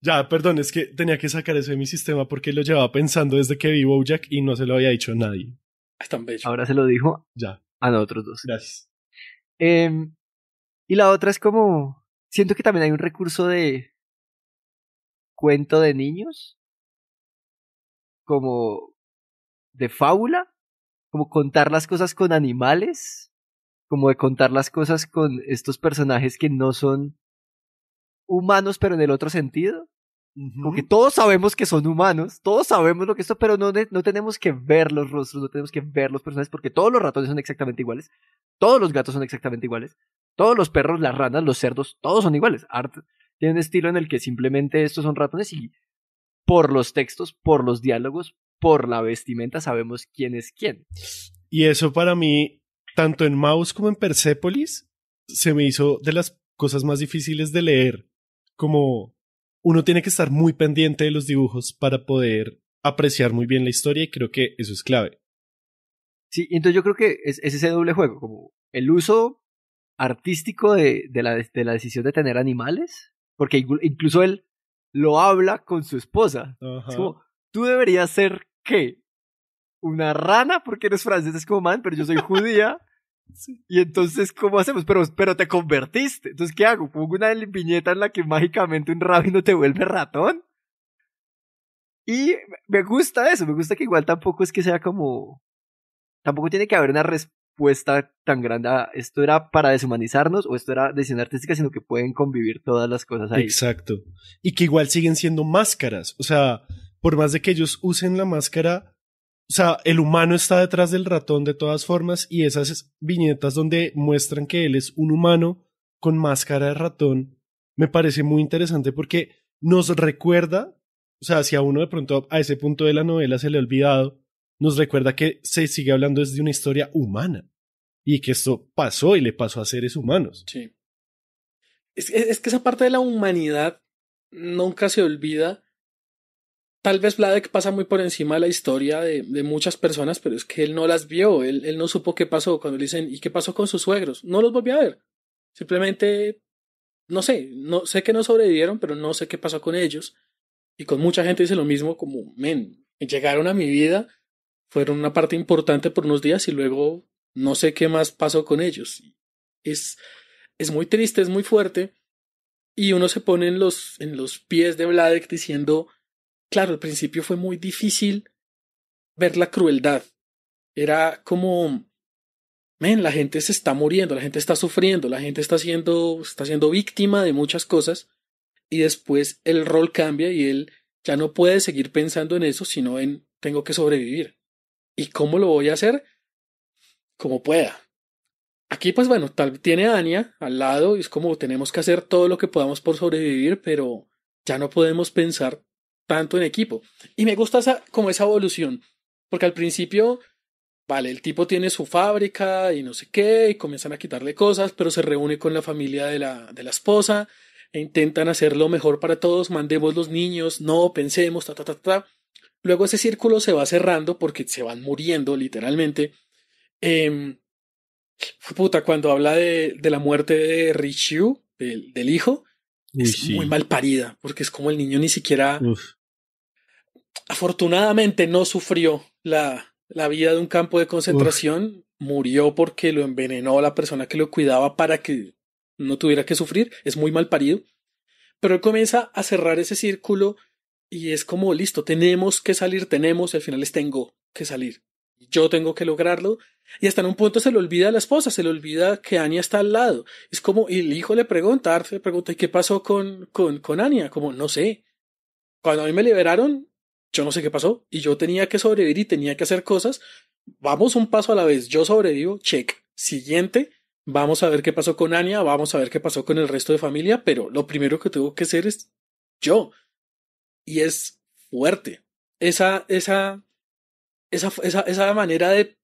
S3: Ya, perdón, es que tenía que sacar eso de mi sistema porque lo llevaba pensando desde que vi BoJack y no se lo había dicho a nadie.
S2: Es tan bello.
S1: Ahora se lo dijo
S3: ya
S1: a nosotros dos.
S3: Gracias.
S1: Y la otra es como, siento que también hay un recurso de cuento de niños, como de fábula, como contar las cosas con animales, como de contar las cosas con estos personajes que no son humanos, pero en el otro sentido. Como que todos sabemos que son humanos, todos sabemos lo que es esto, pero no tenemos que ver los rostros, no tenemos que ver los personajes, porque todos los ratones son exactamente iguales, todos los gatos son exactamente iguales, todos los perros, las ranas, los cerdos, todos son iguales. Art tiene un estilo en el que simplemente estos son ratones y por los textos, por los diálogos, por la vestimenta sabemos quién es quién.
S3: Y eso para mí, tanto en Mouse como en Persepolis, se me hizo de las cosas más difíciles de leer. Como uno tiene que estar muy pendiente de los dibujos para poder apreciar muy bien la historia y creo que eso es clave.
S1: Sí, entonces yo creo que es ese doble juego, como el uso artístico de la decisión de tener animales, porque incluso él lo habla con su esposa.
S3: Ajá.
S1: Es como, tú deberías ser, ¿qué? ¿Una rana? Porque eres francés, es como, man, pero yo soy judía. Sí. Y entonces, ¿cómo hacemos? Pero te convertiste. Entonces, ¿qué hago? ¿Pongo una viñeta en la que mágicamente un rabino te vuelve ratón? Y me gusta eso, me gusta que igual tampoco es que sea como... Tampoco tiene que haber una respuesta tan grande a esto era para deshumanizarnos o esto era decisión artística, sino que pueden convivir todas las cosas ahí.
S3: Exacto. Y que igual siguen siendo máscaras. O sea, por más de que ellos usen la máscara... O sea, el humano está detrás del ratón de todas formas y esas viñetas donde muestran que él es un humano con máscara de ratón me parece muy interesante porque nos recuerda, o sea, si a uno de pronto a ese punto de la novela se le ha olvidado, nos recuerda que se sigue hablando desde una historia humana y que esto pasó y le pasó a seres humanos.
S2: Sí. Es que esa parte de la humanidad nunca se olvida. tal vez Vladek pasa muy por encima de la historia de muchas personas, pero es que él no las vio, él no supo qué pasó cuando le dicen, ¿y qué pasó con sus suegros? No los volvió a ver. Simplemente, no sé que no sobrevivieron, pero no sé qué pasó con ellos. Y con mucha gente dice lo mismo, como, llegaron a mi vida, fueron una parte importante por unos días y luego no sé qué más pasó con ellos. Es, es muy triste, es muy fuerte. Y uno se pone en los pies de Vladek diciendo, claro, al principio fue muy difícil ver la crueldad. Era como, la gente se está muriendo, la gente está sufriendo, la gente está siendo víctima de muchas cosas. Y después el rol cambia y él ya no puede seguir pensando en eso, sino en tengo que sobrevivir. ¿Y cómo lo voy a hacer? Como pueda. Aquí, pues bueno, tal tiene a Anya al lado y es como tenemos que hacer todo lo que podamos por sobrevivir, pero ya no podemos pensar tanto en equipo. Y me gusta como esa evolución, porque al principio, vale, el tipo tiene su fábrica y no sé qué, y comienzan a quitarle cosas, pero se reúne con la familia de la esposa e intentan hacer lo mejor para todos, mandemos los niños, no pensemos, ta, ta, ta, ta. Luego ese círculo se va cerrando porque se van muriendo literalmente. Puta, cuando habla de la muerte de Richiu, del hijo,
S3: Uy,
S2: es
S3: sí.
S2: muy mal parida, porque es como el niño ni siquiera,
S3: Uf.
S2: afortunadamente no sufrió la vida de un campo de concentración, murió porque lo envenenó la persona que lo cuidaba para que no tuviera que sufrir, es muy mal parido, pero él comienza a cerrar ese círculo y es como, listo, tenemos que salir, y al final les tengo que salir. Yo tengo que lograrlo. Y hasta en un punto se le olvida a la esposa, se le olvida que Anya está al lado. Es como, y el hijo le pregunta, Arthur le pregunta, ¿y qué pasó con Anya? Como, no sé. Cuando a mí me liberaron, yo no sé qué pasó. Y yo tenía que sobrevivir y tenía que hacer cosas. Vamos un paso a la vez. Yo sobrevivo, check. Siguiente, vamos a ver qué pasó con Anya, vamos a ver qué pasó con el resto de familia, pero lo primero que tengo que hacer es yo. Y es fuerte. Esa manera de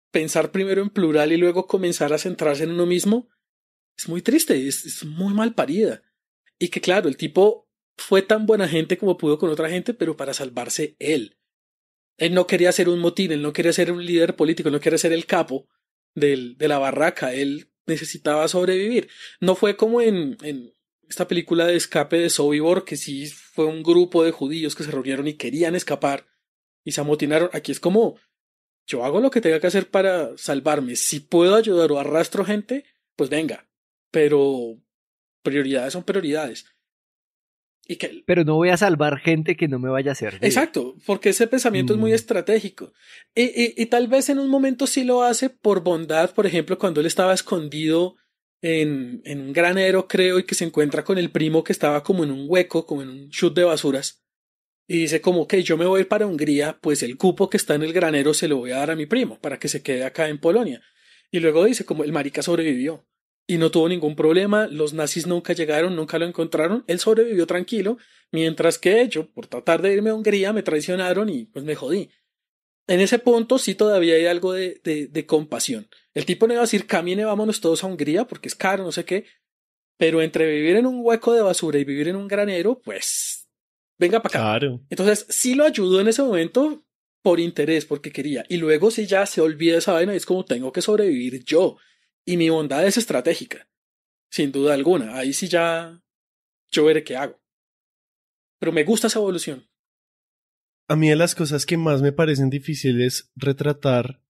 S2: pensar primero en plural y luego comenzar a centrarse en uno mismo es muy triste, es muy mal parida. Y que claro, el tipo fue tan buena gente como pudo con otra gente, pero para salvarse él. Él no quería ser un motín, él no quería ser un líder político, él no quería ser el capo de la barraca, él necesitaba sobrevivir. No fue como en esta película de escape de Sobibor, que sí fue un grupo de judíos que se reunieron y querían escapar y se amotinaron. Aquí es como, yo hago lo que tenga que hacer para salvarme. Si puedo ayudar o arrastro gente, pues venga. Pero prioridades son prioridades.
S1: Pero no voy a salvar gente que no me vaya a servir.
S2: Exacto, porque ese pensamiento es muy estratégico. Y tal vez en un momento sí lo hace por bondad, por ejemplo, cuando él estaba escondido en un granero, creo, y que se encuentra con el primo que estaba como en un hueco, como en un chute de basuras. Y dice como que yo me voy para Hungría, pues el cupo que está en el granero se lo voy a dar a mi primo para que se quede acá en Polonia. Y luego dice como el marica sobrevivió y no tuvo ningún problema, los nazis nunca llegaron, nunca lo encontraron, él sobrevivió tranquilo, mientras que yo, por tratar de irme a Hungría, me traicionaron y pues me jodí. En ese punto sí todavía hay algo de compasión. El tipo no iba a decir camine, vámonos todos a Hungría porque es caro, no sé qué, pero entre vivir en un hueco de basura y vivir en un granero, pues venga para acá.
S3: Claro.
S2: Entonces sí lo ayudó en ese momento por interés, porque quería. Y luego sí ya se olvida esa vaina y es como tengo que sobrevivir yo. Y mi bondad es estratégica, sin duda alguna. Ahí sí ya yo veré qué hago. Pero me gusta esa evolución.
S3: A mí de las cosas que más me parecen difíciles retratar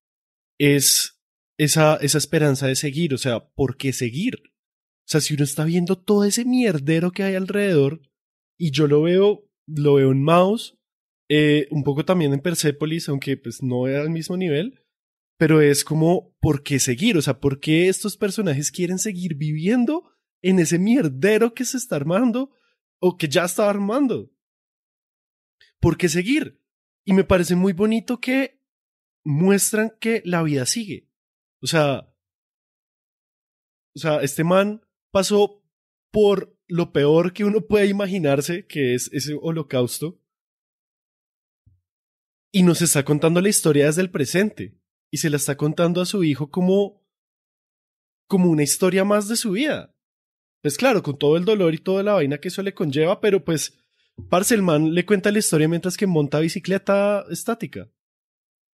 S3: es esa esperanza de seguir. O sea, ¿por qué seguir? O sea, si uno está viendo todo ese mierdero que hay alrededor, y yo lo veo en Mouse, un poco también en Persepolis, aunque pues no era al mismo nivel, pero es como, ¿por qué seguir? O sea, ¿por qué estos personajes quieren seguir viviendo en ese mierdero que se está armando o que ya está armando? ¿Por qué seguir? Y me parece muy bonito que muestran que la vida sigue. O sea, este man pasó por lo peor que uno puede imaginarse, que es ese holocausto, y nos está contando la historia desde el presente, y se la está contando a su hijo como una historia más de su vida. Pues claro, con todo el dolor y toda la vaina que eso le conlleva, pero pues Parce, el man le cuenta la historia mientras que monta bicicleta estática.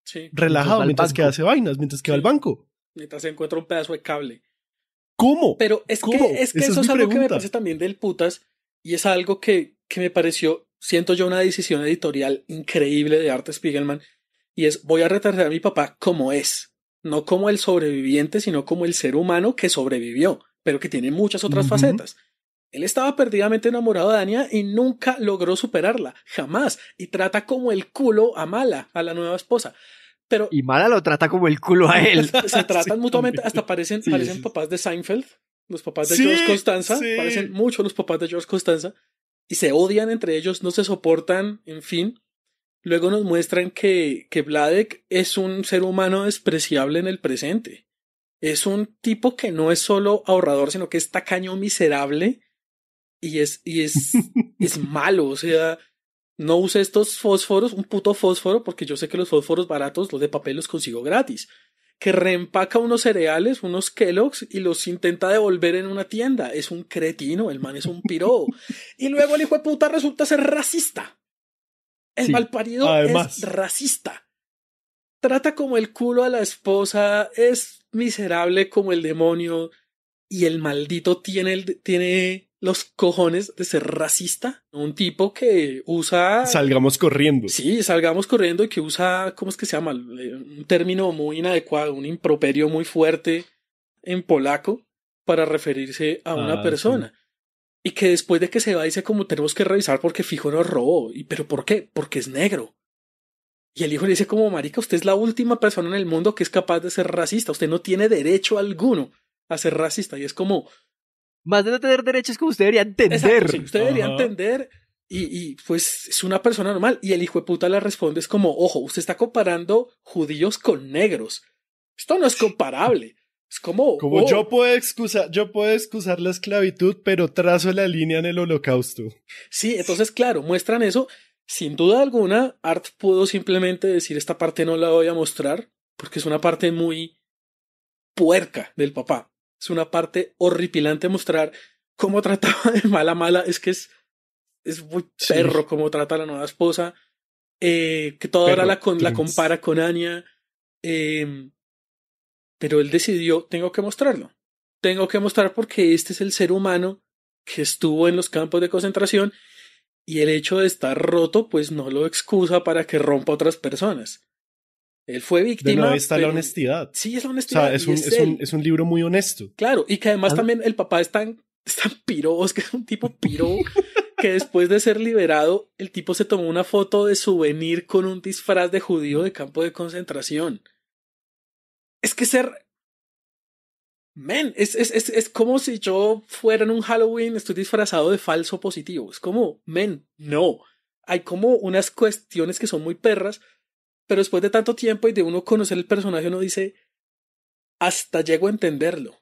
S2: Sí.
S3: Relajado, mientras que
S1: banco.
S3: hace vainas, mientras que va al banco.
S2: Mientras se encuentra un pedazo de cable.
S3: ¿Cómo?
S2: Pero es
S3: ¿Cómo?
S2: que
S3: Esa
S2: eso es
S3: mi
S2: algo que me
S3: pregunta.
S2: parece también del putas y es algo que me pareció, siento yo, una decisión editorial increíble de Art Spiegelman y es voy a retratar a mi papá como es, no como el sobreviviente, sino como el ser humano que sobrevivió, pero que tiene muchas otras facetas. Él estaba perdidamente enamorado de Anya y nunca logró superarla, jamás, y trata como el culo a Mala, a la nueva esposa. Pero
S1: Y Mala lo trata como el culo a él.
S2: se tratan
S3: Sí,
S2: mutuamente,
S3: también.
S2: hasta parecen
S3: Sí.
S2: papás de Seinfeld, los papás de
S3: Sí,
S2: George Costanza,
S3: sí.
S2: parecen mucho los papás de George Costanza, y se odian entre ellos, no se soportan, en fin. Luego nos muestran que Vladek es un ser humano despreciable en el presente. Es un tipo que no es solo ahorrador, sino que es tacaño miserable y es malo, o sea, no use estos fósforos, un puto fósforo, porque yo sé que los fósforos baratos, los de papel, los consigo gratis. Que reempaca unos cereales, unos Kellogg's, y los intenta devolver en una tienda. Es un cretino, el man es un piro. Y luego el hijo de puta resulta ser racista. El
S1: Sí.
S2: malparido
S3: Además.
S2: es racista. Trata como el culo a la esposa, es miserable como el demonio, y el maldito tiene los cojones de ser racista. Un tipo que usa...
S3: Salgamos corriendo.
S2: Sí, salgamos corriendo y que usa, ¿cómo es que se llama? Un término muy inadecuado, un improperio muy fuerte en polaco para referirse a una persona. Y que después de que se va dice como tenemos que revisar porque fijo nos robó. ¿Pero por qué? Porque es negro. Y el hijo le dice como marica, usted es la última persona en el mundo que es capaz de ser racista. Usted no tiene derecho alguno a ser racista. Y es como...
S1: Más de no tener derechos como usted debería entender.
S2: Exacto, sí, usted debería
S3: Ajá.
S2: entender y pues es una persona normal. Y el hijo de puta le responde es como, ojo, usted está comparando judíos con negros. Esto no es comparable. Es como...
S3: Como
S2: oh,
S3: yo puedo excusar la esclavitud, pero trazo la línea en el holocausto.
S2: Sí, entonces claro, muestran eso. Sin duda alguna, Art pudo simplemente decir esta parte no la voy a mostrar porque es una parte muy puerca del papá. Es una parte horripilante mostrar cómo trataba de mala. Es que es muy perro cómo trata a la nueva esposa. Que toda hora la compara con Anya. Pero él decidió, tengo que mostrarlo. Tengo que mostrar porque este es el ser humano que estuvo en los campos de concentración y el hecho de estar roto pues no lo excusa para que rompa a otras personas. Él fue víctima.
S3: De nuevo está
S2: pero...
S3: la honestidad.
S2: Sí, es la honestidad.
S3: O sea, es un libro muy honesto.
S2: Claro, y que además también el papá es tan piro, es que es un tipo piro, que después de ser liberado, el tipo se tomó una foto de souvenir con un disfraz de judío de campo de concentración. Es que ser... Men, es como si yo fuera en un Halloween, estoy disfrazado de falso positivo. Es como, men, no. Hay como unas cuestiones que son muy perras, pero después de tanto tiempo y de uno conocer el personaje, uno dice, hasta llego a entenderlo.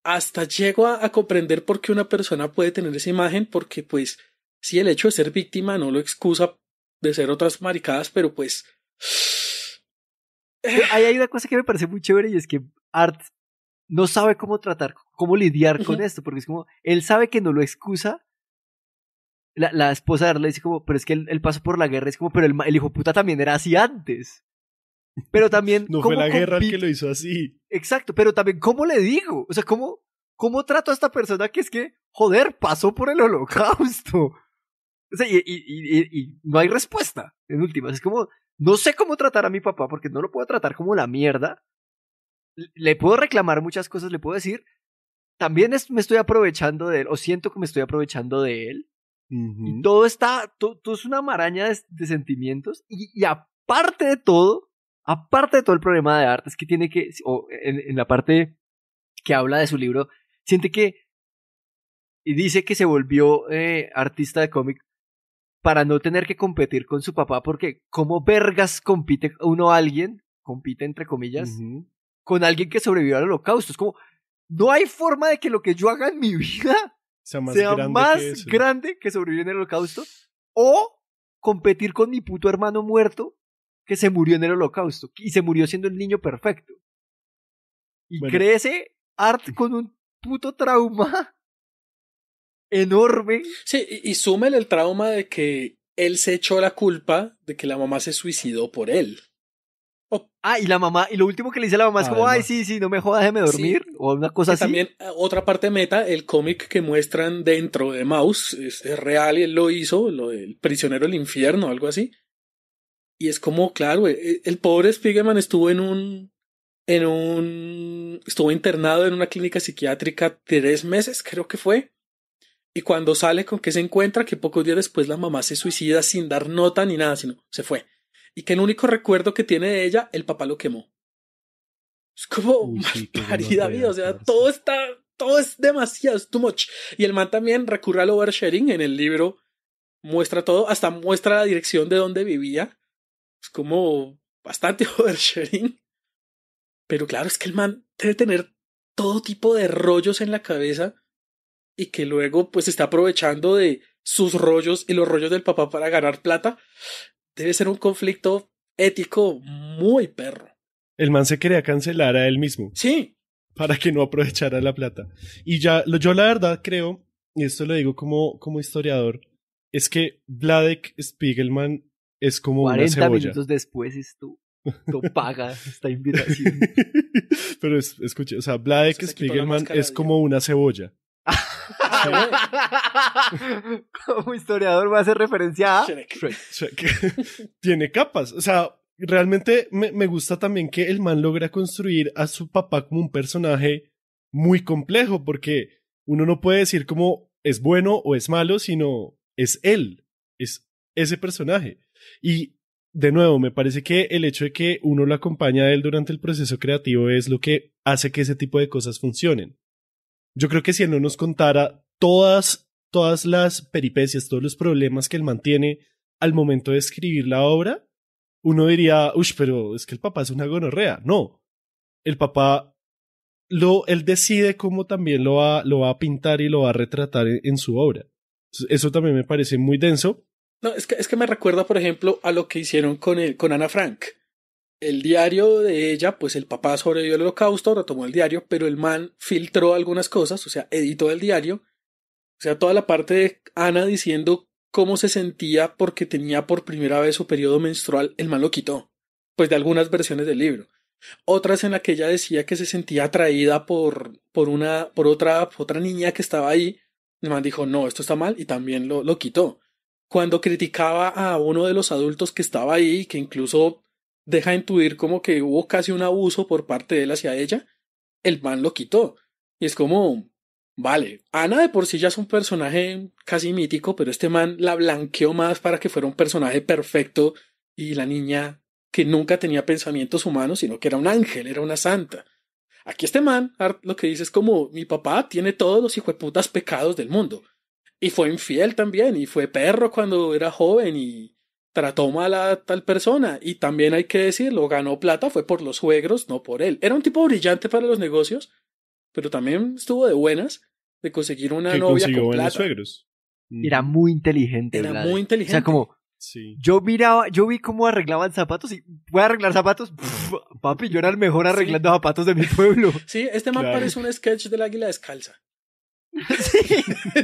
S2: Hasta llego a comprender por qué una persona puede tener esa imagen, porque pues, sí, el hecho de ser víctima no lo excusa de ser otras maricadas, pero pues...
S1: Ahí hay una cosa que me parece muy chévere y es que Art no sabe cómo tratar, cómo lidiar con esto, porque es como, él sabe que no lo excusa. La esposa de Art le dice como, pero es que él pasó por la guerra, es como, pero el hijo de puta también era así antes. Pero también...
S3: No fue la guerra el que lo hizo así.
S1: Exacto, pero también, ¿cómo le digo? O sea, ¿cómo trato a esta persona que es que, joder, pasó por el holocausto? O sea, y no hay respuesta, en últimas. Es como, no sé cómo tratar a mi papá porque no lo puedo tratar como la mierda. Le puedo reclamar muchas cosas, le puedo decir, también me estoy aprovechando de él, o siento que me estoy aprovechando de él. Y todo todo es una maraña de sentimientos. Y aparte de todo el problema de Art es que tiene que, o en la parte que habla de su libro, siente que, y dice que se volvió artista de cómic para no tener que competir con su papá, porque como vergas compite entre comillas, con alguien que sobrevivió al holocausto. Es como, no hay forma de que lo que yo haga en mi vida sea más grande que sobrevivir en el holocausto, o competir con mi puto hermano muerto que se murió en el holocausto, y se murió siendo el niño perfecto. Y crece Art con un puto trauma enorme.
S2: Sí, y súmele el trauma de que él se echó la culpa de que la mamá se suicidó por él.
S1: Y la mamá, y lo último que le dice a la mamá es como,
S3: Además.
S1: ay, sí, no me jodas, déjame dormir,
S2: Sí.
S1: o una cosa
S2: Que
S1: así.
S2: también, otra parte meta, el cómic que muestran dentro de Mouse es real y él lo hizo, lo del prisionero del infierno, algo así. Y es como, claro, el pobre Spiegelman estuvo estuvo internado en una clínica psiquiátrica 3 meses, creo que fue. Y cuando sale, ¿con qué se encuentra? Que pocos días después la mamá se suicida sin dar nota ni nada, sino se fue. Y que el único recuerdo que tiene de ella, el papá lo quemó. Es como
S3: Uy, sí, qué
S2: parida vida, o sea,
S3: gonorrea,
S2: todo es demasiado, es too much. Y el man también recurre al oversharing en el libro, muestra todo, hasta muestra la dirección de donde vivía. Es como bastante oversharing. Pero claro, es que el man debe tener todo tipo de rollos en la cabeza y que luego pues está aprovechando de sus rollos y los rollos del papá para ganar plata. Debe ser un conflicto ético muy perro.
S3: El man se quería cancelar a él mismo
S2: Sí,
S3: para que no aprovechara la plata. Y yo la verdad creo, y esto lo digo como historiador, es que Vladek Spiegelman es como una
S1: 40
S3: cebolla.
S1: minutos después esto paga esta invitación.
S3: Pero escuche, o sea, Vladek
S2: Se quitó la
S3: Spiegelman
S2: máscara
S3: es
S2: de
S3: como una cebolla.
S1: Como historiador va a hacer referencia a
S2: Shrek.
S1: Shrek.
S3: O sea, que tiene capas. O sea, realmente me gusta también que el man logra construir a su papá como un personaje muy complejo, porque uno no puede decir como es bueno o es malo, sino es él, es ese personaje. Y de nuevo, me parece que el hecho de que uno lo acompaña a él durante el proceso creativo es lo que hace que ese tipo de cosas funcionen. Yo creo que si él no nos contara todas las peripecias, todos los problemas que él mantiene al momento de escribir la obra, uno diría, uy, pero es que el papá es una gonorrea. No, el papá, él decide cómo también lo va a pintar y lo va a retratar en su obra. Eso también me parece muy denso.
S2: No, es que me recuerda, por ejemplo, a lo que hicieron con Ana Frank. El diario de ella, pues el papá sobrevivió al holocausto, retomó el diario, pero el man filtró algunas cosas, o sea, editó el diario. O sea, toda la parte de Ana diciendo cómo se sentía porque tenía por primera vez su periodo menstrual, el man lo quitó. Pues de algunas versiones del libro. Otras en la que ella decía que se sentía atraída por otra niña que estaba ahí. El man dijo, no, esto está mal, y también lo quitó. Cuando criticaba a uno de los adultos que estaba ahí, que incluso deja intuir como que hubo casi un abuso por parte de él hacia ella, el man lo quitó. Y es como, vale, Ana de por sí ya es un personaje casi mítico, pero este man la blanqueó más para que fuera un personaje perfecto y la niña que nunca tenía pensamientos humanos, sino que era un ángel, era una santa. Aquí este man lo que dice es como, mi papá tiene todos los hijueputas pecados del mundo. Y fue infiel también, y fue perro cuando era joven, y trató mal a tal persona. Y también hay que decirlo, ganó plata fue por los suegros, no por él. Era un tipo brillante para los negocios, pero también estuvo de buenas de conseguir una
S3: Que
S2: novia
S3: consiguió
S2: con
S3: buenos
S2: plata.
S3: suegros.
S1: Era muy inteligente.
S2: Era
S1: Vlad.
S2: muy inteligente.
S1: O sea, como
S3: Sí.
S1: yo vi cómo arreglaban zapatos y voy a arreglar zapatos. Pff, papi, yo era el mejor arreglando zapatos de mi pueblo.
S2: Sí, este man
S3: Claro.
S2: parece un sketch del águila descalza.
S1: Sí.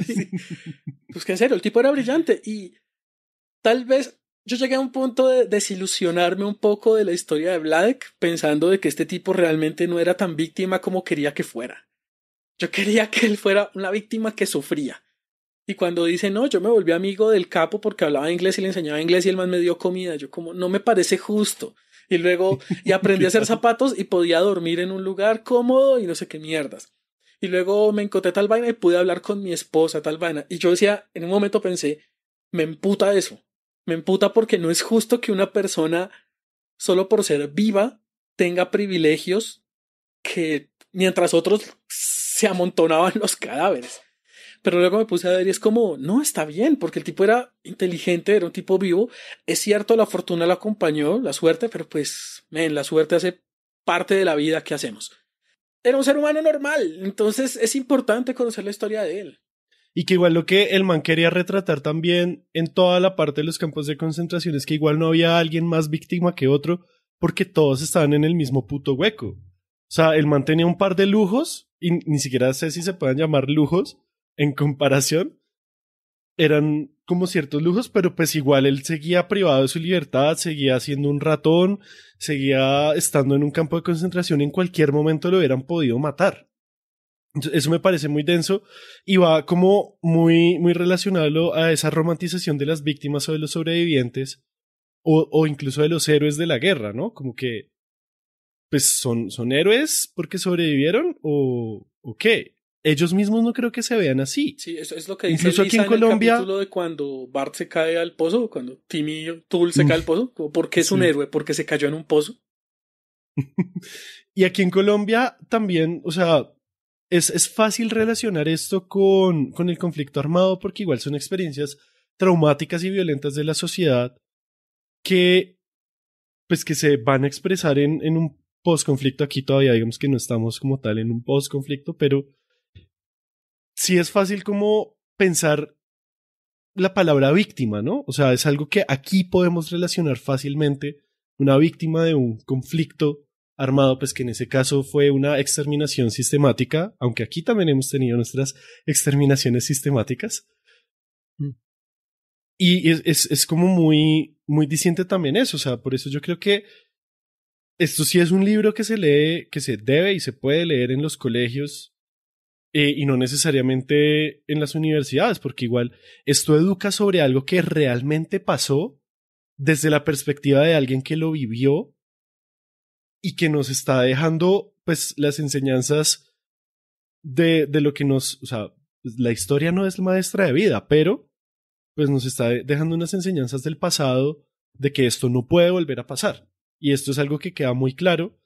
S2: Sí. Pues que en serio, el tipo era brillante y tal vez yo llegué a un punto de desilusionarme un poco de la historia de Vladek pensando de que este tipo realmente no era tan víctima como quería que fuera. Yo quería que él fuera una víctima que sufría. Y cuando dice, no, yo me volví amigo del capo porque hablaba inglés y le enseñaba inglés y el man me dio comida, yo como, no me parece justo. Y luego, y aprendí a hacer zapatos y podía dormir en un lugar cómodo y no sé qué mierdas. Y luego me encontré tal vaina y pude hablar con mi esposa, tal vaina. Y yo decía, en un momento pensé, me emputa eso. Me emputa porque no es justo que una persona, solo por ser viva, tenga privilegios que mientras otros se amontonaban los cadáveres. Pero luego me puse a ver y es como, no, está bien, porque el tipo era inteligente, era un tipo vivo. Es cierto, la fortuna lo acompañó, la suerte, pero pues, la suerte hace parte de la vida que hacemos. Era un ser humano normal, entonces es importante conocer la historia de él.
S3: Y que igual lo que el man quería retratar también en toda la parte de los campos de concentración es que igual no había alguien más víctima que otro porque todos estaban en el mismo puto hueco. O sea, el man tenía un par de lujos y ni siquiera sé si se pueden llamar lujos en comparación, eran como ciertos lujos, pero pues igual él seguía privado de su libertad, seguía siendo un ratón, seguía estando en un campo de concentración, en cualquier momento lo hubieran podido matar. Eso me parece muy denso y va como muy relacionado a esa romantización de las víctimas o de los sobrevivientes o incluso de los héroes de la guerra, ¿no? Como que pues son héroes porque sobrevivieron o qué. Ellos mismos no creo que se vean así.
S2: Sí, eso es lo que dice
S3: Incluso
S2: Lisa
S3: aquí en Colombia,
S2: el capítulo de cuando Bart se cae al pozo, cuando Timmy Tool se cae al pozo. ¿Por qué es un héroe? Porque se cayó en un pozo.
S3: Y aquí en Colombia también, o sea, es fácil relacionar esto con el conflicto armado porque igual son experiencias traumáticas y violentas de la sociedad que, pues, que se van a expresar en un post-conflicto. Aquí todavía digamos que no estamos como tal en un post-conflicto, pero sí es fácil como pensar la palabra víctima, ¿no? O sea, es algo que aquí podemos relacionar fácilmente. Una víctima de un conflicto armado, pues que en ese caso fue una exterminación sistemática, aunque aquí también hemos tenido nuestras exterminaciones sistemáticas. Y es como muy diciente también eso, o sea, por eso yo creo que esto sí es un libro que se lee, que se debe y se puede leer en los colegios y no necesariamente en las universidades, porque igual esto educa sobre algo que realmente pasó desde la perspectiva de alguien que lo vivió y que nos está dejando pues las enseñanzas de lo que nos, o sea, la historia no es maestra de vida, pero pues nos está dejando unas enseñanzas del pasado de que esto no puede volver a pasar. Y esto es algo que queda muy claro,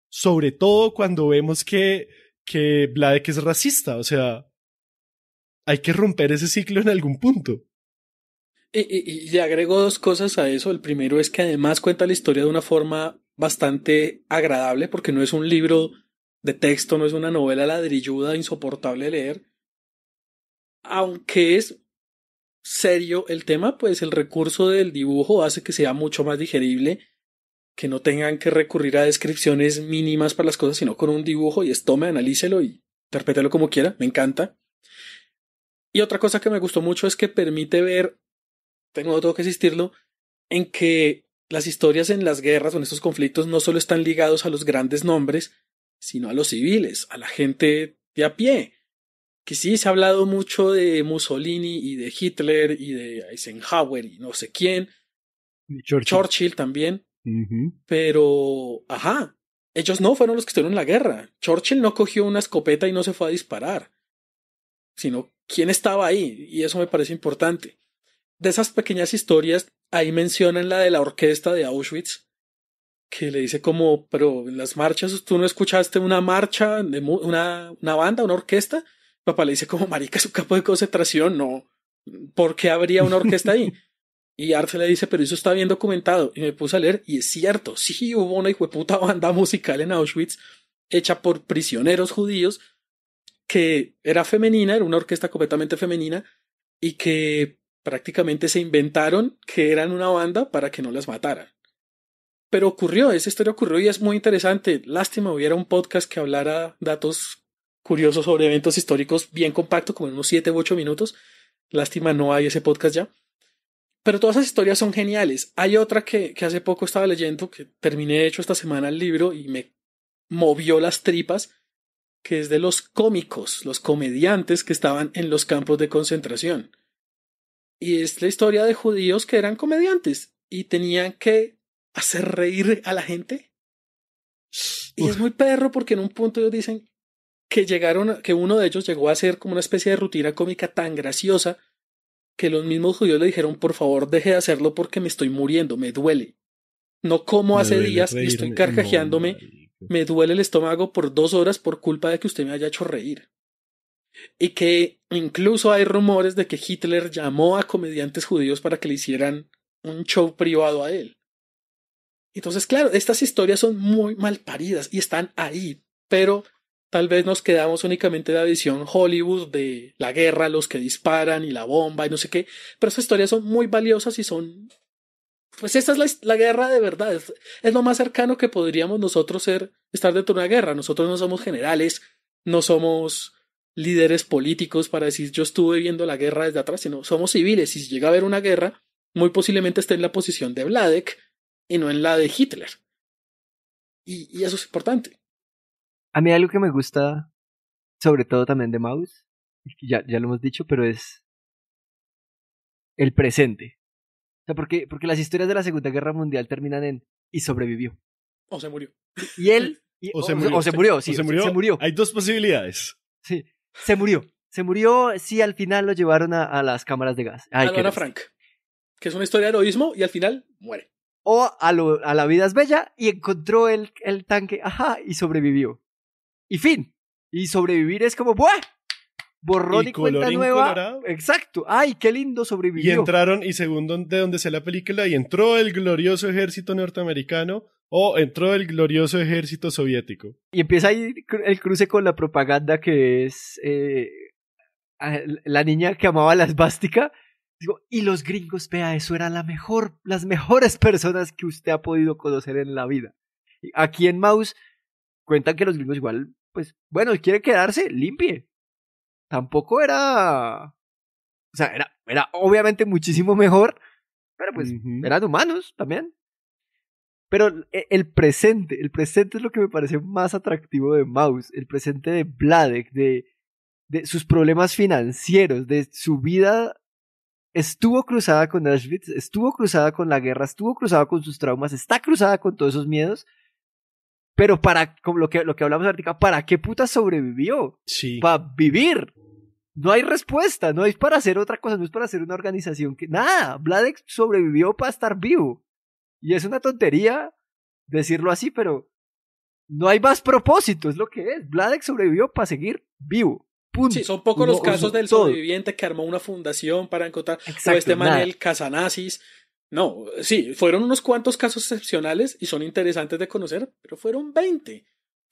S3: sobre todo cuando vemos que Vladek es racista, o sea, hay que romper ese ciclo en algún punto.
S2: Y le agrego dos cosas a eso. El primero es que además cuenta la historia de una forma bastante agradable, porque no es un libro de texto, no es una novela ladrilluda, insoportable de leer. Aunque es serio el tema, pues el recurso del dibujo hace que sea mucho más digerible, que no tengan que recurrir a descripciones mínimas para las cosas, sino con un dibujo y tome, analícelo y interprételo como quiera. Me encanta. Y otra cosa que me gustó mucho es que permite ver, tengo que insistirlo, en que las historias en las guerras o en estos conflictos no solo están ligados a los grandes nombres, sino a los civiles, a la gente de a pie. Que sí, se ha hablado mucho de Mussolini y de Hitler y de Eisenhower y no sé quién, Churchill también, pero, ellos no fueron los que estuvieron en la guerra. Churchill no cogió una escopeta y no se fue a disparar, sino quién estaba ahí, y eso me parece importante. De esas pequeñas historias, ahí mencionan la de la orquesta de Auschwitz, que le dice como, pero en las marchas, ¿tú no escuchaste una marcha, de una banda, una orquesta? Papá le dice como, marica, es un campo de concentración, no, ¿por qué habría una orquesta ahí? Y Arce le dice, pero eso está bien documentado, y me puse a leer, y es cierto, sí hubo una hijueputa banda musical en Auschwitz, hecha por prisioneros judíos, que era femenina, era una orquesta completamente femenina, y que prácticamente se inventaron que eran una banda para que no las mataran. Pero ocurrió, esa historia ocurrió y es muy interesante. Lástima hubiera un podcast que hablara datos curiosos sobre eventos históricos bien compacto, como en unos 7 u 8 minutos. Lástima no hay ese podcast ya. Pero todas esas historias son geniales. Hay otra que hace poco estaba leyendo, que terminé de hecho esta semana el libro y me movió las tripas, que es de los cómicos, los comediantes que estaban en los campos de concentración. Y es la historia de judíos que eran comediantes y tenían que hacer reír a la gente. Y es muy perro porque en un punto ellos dicen que uno de ellos llegó a hacer como una especie de rutina cómica tan graciosa que los mismos judíos le dijeron, por favor, deje de hacerlo porque me estoy muriendo, me duele. No como hace días y estoy carcajeándome, me duele el estómago por 2 horas por culpa de que usted me haya hecho reír. Y que incluso hay rumores de que Hitler llamó a comediantes judíos para que le hicieran un show privado a él. Entonces, claro, estas historias son muy mal paridas y están ahí, pero tal vez nos quedamos únicamente de la visión Hollywood de la guerra, los que disparan y la bomba y no sé qué, pero esas historias son muy valiosas y son... Pues esta es la guerra de verdad, es lo más cercano que podríamos nosotros estar dentro de una guerra. Nosotros no somos generales, no somos líderes políticos para decir yo estuve viendo la guerra desde atrás, sino somos civiles y si llega a haber una guerra, muy posiblemente esté en la posición de Vladek y no en la de Hitler. Y eso es importante.
S1: A mí algo que me gusta, sobre todo también de Maus, ya lo hemos dicho, pero es el presente. O sea, porque las historias de la Segunda Guerra Mundial terminan en y sobrevivió.
S2: O se murió.
S1: Y él...
S3: O se murió.
S1: Sí,
S3: Se murió. Hay dos posibilidades.
S1: Sí, se murió. Se murió, sí, al final lo llevaron a las cámaras de gas.
S2: A Ana Frank, que es una historia de heroísmo y al final muere.
S1: O a la vida es bella y encontró el tanque, ajá, y sobrevivió. Y fin. Y sobrevivir es como, ¡buah! Borrón y cuenta nueva. Colorado. Exacto. ¡Ay, qué lindo sobrevivió!
S3: Y entraron, y según de donde sea la película, y entró el glorioso ejército norteamericano o entró el glorioso ejército soviético.
S1: Y empieza ahí el cruce con la propaganda que es la niña que amaba la esvástica. Digo, y los gringos, vea, eso era las mejores personas que usted ha podido conocer en la vida. Y aquí en Maus cuentan que los gringos igual, pues, bueno, quiere quedarse, limpie. Tampoco era... O sea, era obviamente muchísimo mejor, pero pues eran humanos también. Pero el presente es lo que me parece más atractivo de Maus. El presente de Vladek, de sus problemas financieros, de su vida... Estuvo cruzada con Auschwitz, estuvo cruzada con la guerra, estuvo cruzada con sus traumas, está cruzada con todos esos miedos. Pero como lo que hablamos ahorita, ¿para qué puta sobrevivió?
S3: Sí.
S1: Para vivir. No hay respuesta, no es para hacer otra cosa, no es para hacer una organización que... Nada, Vladek sobrevivió para estar vivo. Y es una tontería decirlo así, pero no hay más propósito, es lo que es. Vladek sobrevivió para seguir vivo. Punto.
S2: Sí, son pocos los casos del sobreviviente que armó una fundación para encontrar...
S1: Exacto,
S2: o este man, el cazanazis... No, sí, fueron unos cuantos casos excepcionales y son interesantes de conocer, pero fueron 20.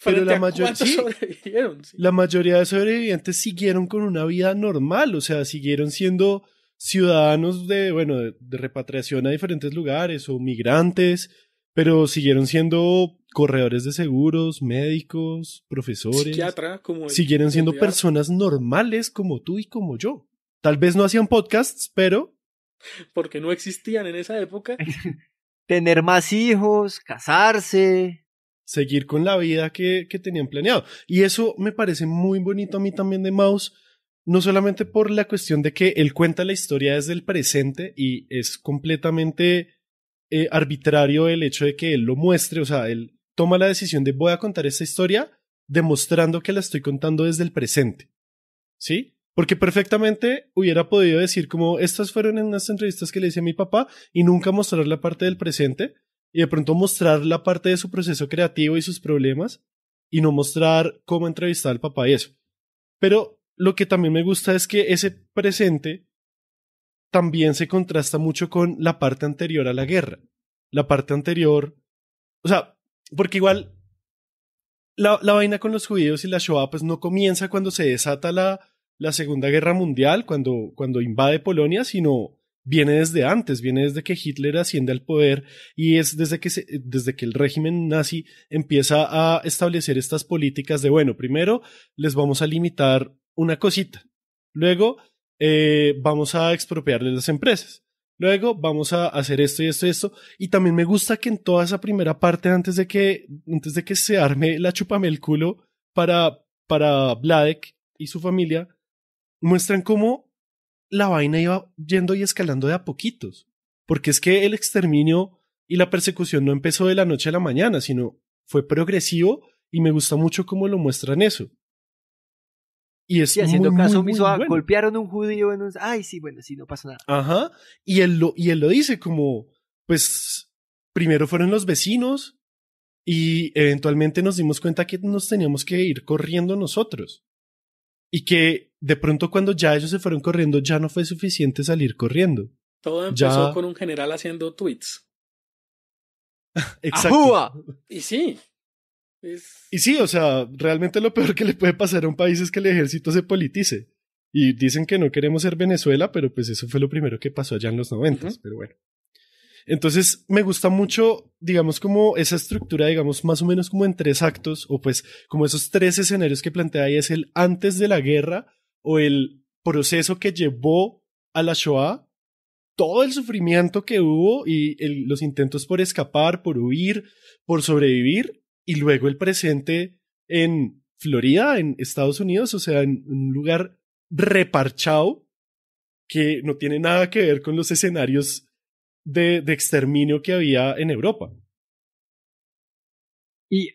S3: Pero
S2: ¿Cuántos sobrevivieron? Sí.
S3: La mayoría de sobrevivientes siguieron con una vida normal, o sea, siguieron siendo ciudadanos de repatriación a diferentes lugares o migrantes, pero siguieron siendo corredores de seguros, médicos, profesores.
S2: Psiquiatra,
S3: siguieron siendo personas normales como tú y como yo. Tal vez no hacían podcasts, pero...
S2: Porque no existían en esa época.
S1: Tener más hijos, casarse.
S3: Seguir con la vida que tenían planeado. Y eso me parece muy bonito a mí también de Maus, no solamente por la cuestión de que él cuenta la historia desde el presente y es completamente arbitrario el hecho de que él lo muestre, o sea, él toma la decisión de voy a contar esta historia demostrando que la estoy contando desde el presente. ¿Sí? Porque perfectamente hubiera podido decir como estas fueron en unas entrevistas que le hice a mi papá y nunca mostrar la parte del presente y de pronto mostrar la parte de su proceso creativo y sus problemas y no mostrar cómo entrevistar al papá y eso. Pero lo que también me gusta es que ese presente también se contrasta mucho con la parte anterior a la guerra. La parte anterior, o sea, porque igual la vaina con los judíos y la Shoah pues no comienza cuando se desata la Segunda Guerra Mundial, cuando invade Polonia, sino viene desde antes, viene desde que Hitler asciende al poder y es desde que el régimen nazi empieza a establecer estas políticas de, bueno, primero les vamos a limitar una cosita, luego vamos a expropiarles las empresas, luego vamos a hacer esto y esto y esto, y también me gusta que en toda esa primera parte, antes de que se arme la chúpame el culo para Vladek y su familia, muestran cómo la vaina iba yendo y escalando de a poquitos. Porque es que el exterminio y la persecución no empezó de la noche a la mañana, sino fue progresivo y me gusta mucho cómo lo muestran eso. Y es
S1: haciendo
S3: muy,
S1: caso
S3: muy,
S1: omiso a
S3: bueno.
S1: golpearon a un judío en un... Ay, sí, bueno, sí, no pasa nada.
S3: Ajá. Y él lo dice como, pues, primero fueron los vecinos y eventualmente nos dimos cuenta que nos teníamos que ir corriendo nosotros. Y que de pronto cuando ya ellos se fueron corriendo ya no fue suficiente salir corriendo.
S2: Todo empezó con un general haciendo tweets.
S3: Exacto.
S1: ¡Ajúa!
S2: Y sí.
S3: Y sí, o sea, realmente lo peor que le puede pasar a un país es que el ejército se politice. Y dicen que no queremos ser Venezuela, pero pues eso fue lo primero que pasó allá en los 90, pero bueno. Entonces me gusta mucho, digamos, como esa estructura, digamos, más o menos como en 3 actos, o pues como esos 3 escenarios que plantea ahí, es el antes de la guerra o el proceso que llevó a la Shoah, todo el sufrimiento que hubo y los intentos por escapar, por huir, por sobrevivir, y luego el presente en Florida, en Estados Unidos, o sea, en un lugar reparchado que no tiene nada que ver con los escenarios de exterminio que había en Europa.
S1: Y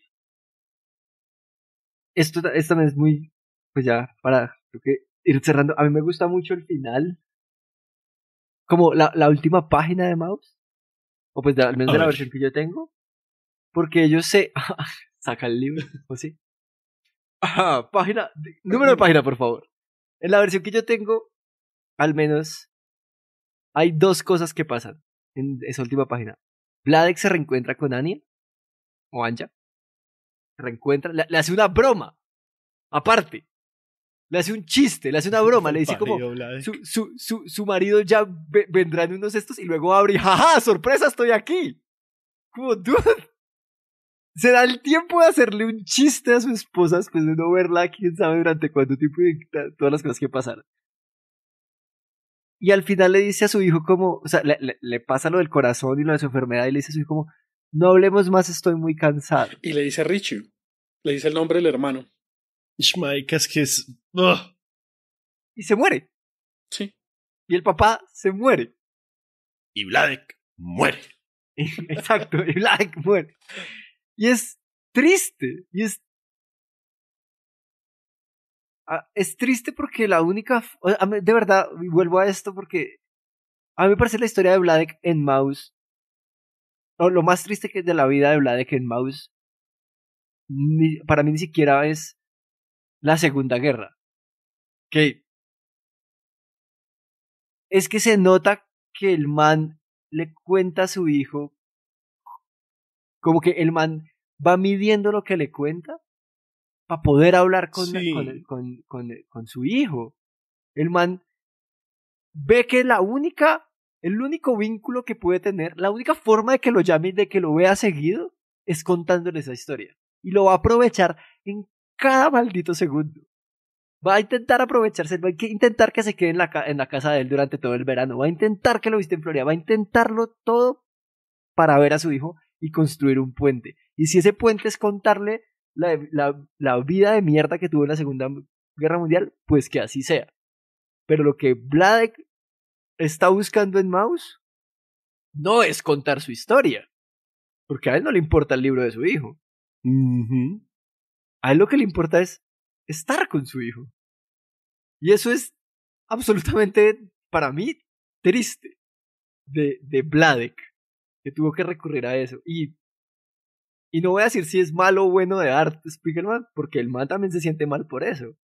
S1: esto también es muy, pues ya, para creo que ir cerrando, a mí me gusta mucho el final, como la última página de Mouse, o pues al menos
S3: A
S1: de la
S3: ver.
S1: versión que yo tengo, porque ellos se... saca el libro, ¿o sí? Página, número de página, por favor. En la versión que yo tengo, al menos, hay 2 cosas que pasan en esa última página. Vladek se reencuentra con Anya, o Anja, se reencuentra, le hace una broma, aparte. Le hace un chiste, le hace una broma, le dice como su marido ya vendrá en unos estos y luego abre y ¡jaja! ¡Sorpresa! ¡Estoy aquí! Como, dude, se da el tiempo de hacerle un chiste a su esposa después de no verla, quién sabe durante cuánto tiempo y todas las cosas que pasaron. Y al final le dice a su hijo como, o sea, le pasa lo del corazón y lo de su enfermedad y le dice a su hijo como, no hablemos más, estoy muy cansado.
S2: Y le dice a Richie, le dice el nombre del hermano.
S3: Ishmael, es que es... ¡Ugh!
S1: Y se muere.
S2: Sí.
S1: Y el papá se muere.
S3: Y Vladek muere.
S1: Exacto, y Vladek muere. Y es triste. Y es triste porque la única... De verdad, vuelvo a esto porque a mí me parece la historia de Vladek en Mouse, o lo más triste que es de la vida de Vladek en Mouse, para mí ni siquiera es la Segunda Guerra. Que es que se nota que el man le cuenta a su hijo, como que el man va midiendo lo que le cuenta para poder hablar con su hijo. El man ve que el único vínculo que puede tener, la única forma de que lo llame y de que lo vea seguido es contándole esa historia. Y lo va a aprovechar en cada maldito segundo. Va a intentar aprovecharse, va a intentar que se quede en la casa de él durante todo el verano, va a intentar que lo viste en Florida, va a intentarlo todo para ver a su hijo y construir un puente. Y si ese puente es contarle la vida de mierda que tuvo en la Segunda Guerra Mundial, pues que así sea. Pero lo que Vladek está buscando en Mouse no es contar su historia, porque a él no le importa el libro de su hijo.
S3: Uh-huh.
S1: A él lo que le importa es estar con su hijo. Y eso es absolutamente, para mí, triste de Vladek, que tuvo que recurrir a eso. Y no voy a decir si es malo o bueno de Art Spiegelman, porque el man también se siente mal por eso.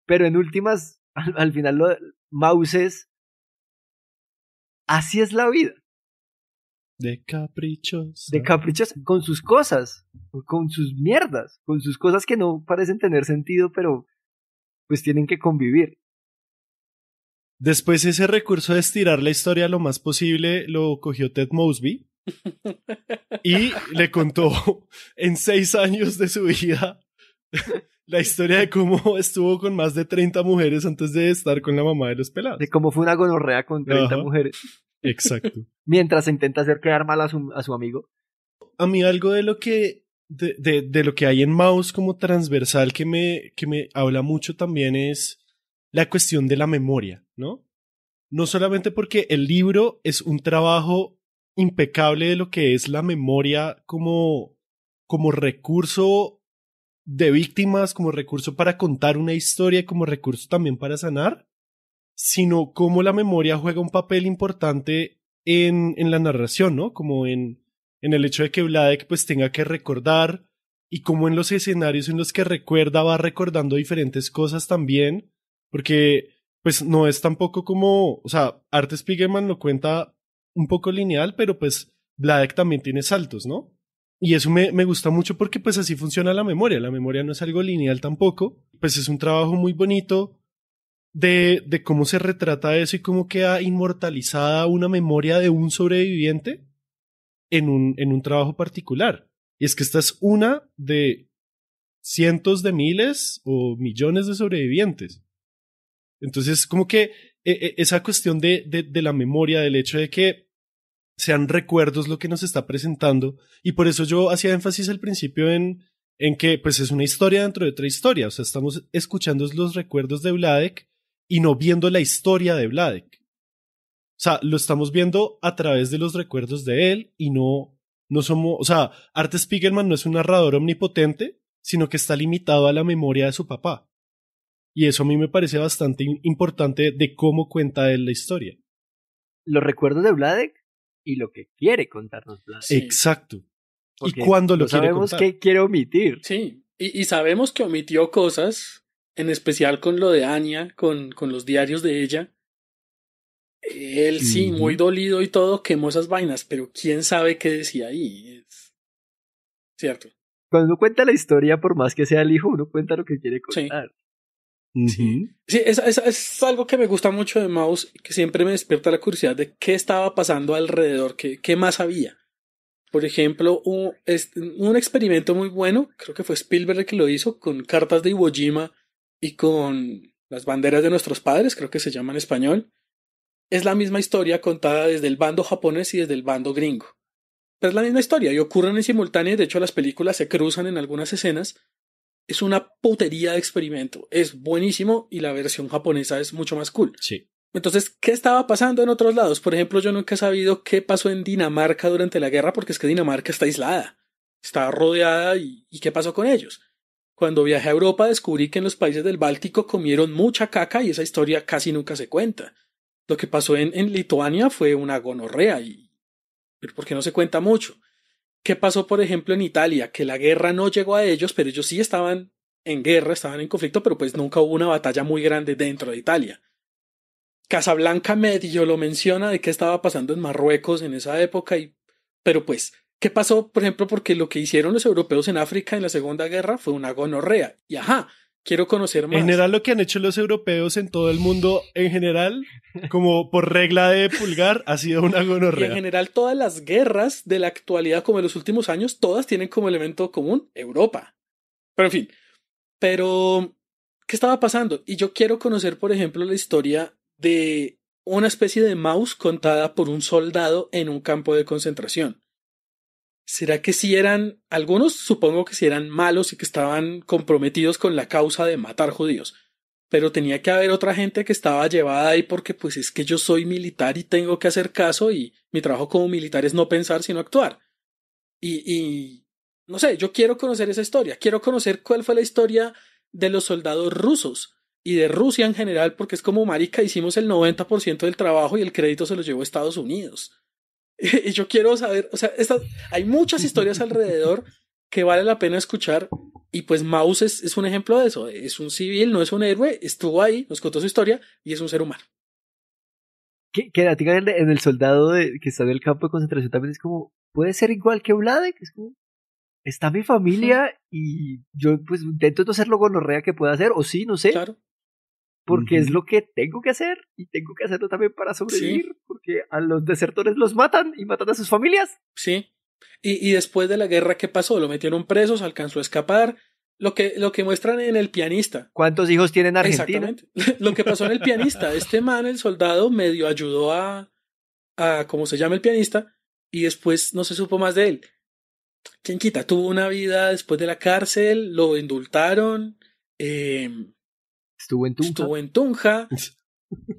S1: Pero en últimas, al final, Mouse es... Así es la vida.
S3: De caprichos.
S1: De caprichos, con sus cosas, con sus mierdas, con sus cosas que no parecen tener sentido, pero pues tienen que convivir.
S3: Después ese recurso de estirar la historia lo más posible lo cogió Ted Mosby y le contó en 6 años de su vida la historia de cómo estuvo con más de 30 mujeres antes de estar con la mamá de los pelados.
S1: De cómo fue una gonorrea con 30
S3: Ajá.
S1: mujeres.
S3: Exacto.
S1: Mientras intenta hacer quedar mal a su amigo.
S3: A mí algo de lo que de lo que hay en Mouse como transversal que me habla mucho también es la cuestión de la memoria, ¿no? No solamente porque el libro es un trabajo impecable de lo que es la memoria como recurso de víctimas, como recurso para contar una historia, como recurso también para sanar, sino cómo la memoria juega un papel importante en la narración, ¿no? Como en el hecho de que Vladek pues tenga que recordar y cómo en los escenarios en los que recuerda va recordando diferentes cosas también, porque pues no es tampoco como, o sea, Art Spiegelman lo cuenta un poco lineal, pero pues Vladek también tiene saltos, ¿no? Y eso me gusta mucho porque pues así funciona la memoria no es algo lineal tampoco, pues es un trabajo muy bonito de cómo se retrata eso y cómo queda inmortalizada una memoria de un sobreviviente en un trabajo particular. Y es que esta es una de cientos de miles o millones de sobrevivientes. Entonces, como que esa cuestión de la memoria, del hecho de que sean recuerdos lo que nos está presentando, y por eso yo hacía énfasis al principio en que pues es una historia dentro de otra historia. O sea, estamos escuchando los recuerdos de Vladek y no viendo la historia de Vladek. O sea, lo estamos viendo a través de los recuerdos de él y no somos, o sea, Art Spiegelman no es un narrador omnipotente, sino que está limitado a la memoria de su papá. Y eso a mí me parece bastante importante de cómo cuenta él la historia.
S1: Los recuerdos de Vladek y lo que quiere contarnos Vladek.
S2: Sí.
S3: Exacto.
S1: Porque
S3: y cuándo lo
S1: no
S3: quiere
S1: sabemos
S3: contar.
S1: qué quiere omitir.
S2: Sí, y sabemos que omitió cosas, en especial con lo de Anya, con los diarios de ella. Él sí, muy dolido y todo, quemó esas vainas, pero quién sabe qué decía ahí. Es cierto.
S1: Cuando uno cuenta la historia, por más que sea el hijo, uno cuenta lo que quiere contar.
S2: Sí, es algo que me gusta mucho de Maus, que siempre me despierta la curiosidad de qué estaba pasando alrededor, qué más había. Por ejemplo, un experimento muy bueno, creo que fue Spielberg el que lo hizo, con cartas de Iwo Jima y con las banderas de nuestros padres, creo que se llama en español. Es la misma historia contada desde el bando japonés y desde el bando gringo. Pero es la misma historia y ocurren en simultáneo, de hecho las películas se cruzan en algunas escenas. Es una putería de experimento, es buenísimo y la versión japonesa es mucho más cool.
S3: Sí.
S2: Entonces, ¿qué estaba pasando en otros lados? Por ejemplo, yo nunca he sabido qué pasó en Dinamarca durante la guerra, porque es que Dinamarca está aislada, está rodeada y ¿qué pasó con ellos? Cuando viajé a Europa descubrí que en los países del Báltico comieron mucha caca y esa historia casi nunca se cuenta. Lo que pasó en Lituania fue una gonorrea pero ¿por qué no se cuenta mucho? ¿Qué pasó, por ejemplo, en Italia? Que la guerra no llegó a ellos, pero ellos sí estaban en guerra, estaban en conflicto, pero pues nunca hubo una batalla muy grande dentro de Italia. Casablanca medio lo menciona de qué estaba pasando en Marruecos en esa época, pero pues, ¿qué pasó, por ejemplo? Porque lo que hicieron los europeos en África en la Segunda Guerra fue una gonorrea. Y quiero conocer más.
S3: En general, lo que han hecho los europeos en todo el mundo, en general, como por regla de pulgar, ha sido una gonorrea.
S2: Y en general, todas las guerras de la actualidad, como de los últimos años, todas tienen como elemento común Europa. Pero en fin, ¿qué estaba pasando? Y yo quiero conocer, por ejemplo, la historia de una especie de Maus contada por un soldado en un campo de concentración. ¿Será que sí eran, algunos supongo que sí eran malos y que estaban comprometidos con la causa de matar judíos? Pero tenía que haber otra gente que estaba llevada ahí porque pues es que yo soy militar y tengo que hacer caso y mi trabajo como militar es no pensar sino actuar. Y no sé, yo quiero conocer esa historia, quiero conocer cuál fue la historia de los soldados rusos y de Rusia en general, porque es como marica, hicimos el 90% del trabajo y el crédito se lo llevó Estados Unidos. Y yo quiero saber, o sea, hay muchas historias alrededor que vale la pena escuchar y pues Maus es un ejemplo de eso, es un civil, no es un héroe, estuvo ahí, nos contó su historia y es un ser humano.
S1: Que la tica en el soldado que está en el campo de concentración también es como, puede ser igual que Vladek, es como, está mi familia y yo pues intento no ser lo gonorrea que pueda hacer, o sí, no sé.
S2: Claro.
S1: Porque es lo que tengo que hacer y tengo que hacerlo también para sobrevivir, porque a los desertores los matan y matan a sus familias.
S2: Sí. Y después de la guerra, ¿qué pasó? Lo metieron presos, alcanzó a escapar. Lo que muestran en El pianista.
S1: ¿Cuántos hijos tienen Argentina?
S2: Exactamente. Lo que pasó en El pianista. Este man, el soldado, medio ayudó a ¿cómo se llama el pianista? Y después no se supo más de él. ¿Quién quita? Tuvo una vida después de la cárcel, lo indultaron.
S1: Estuvo en
S2: Tunja.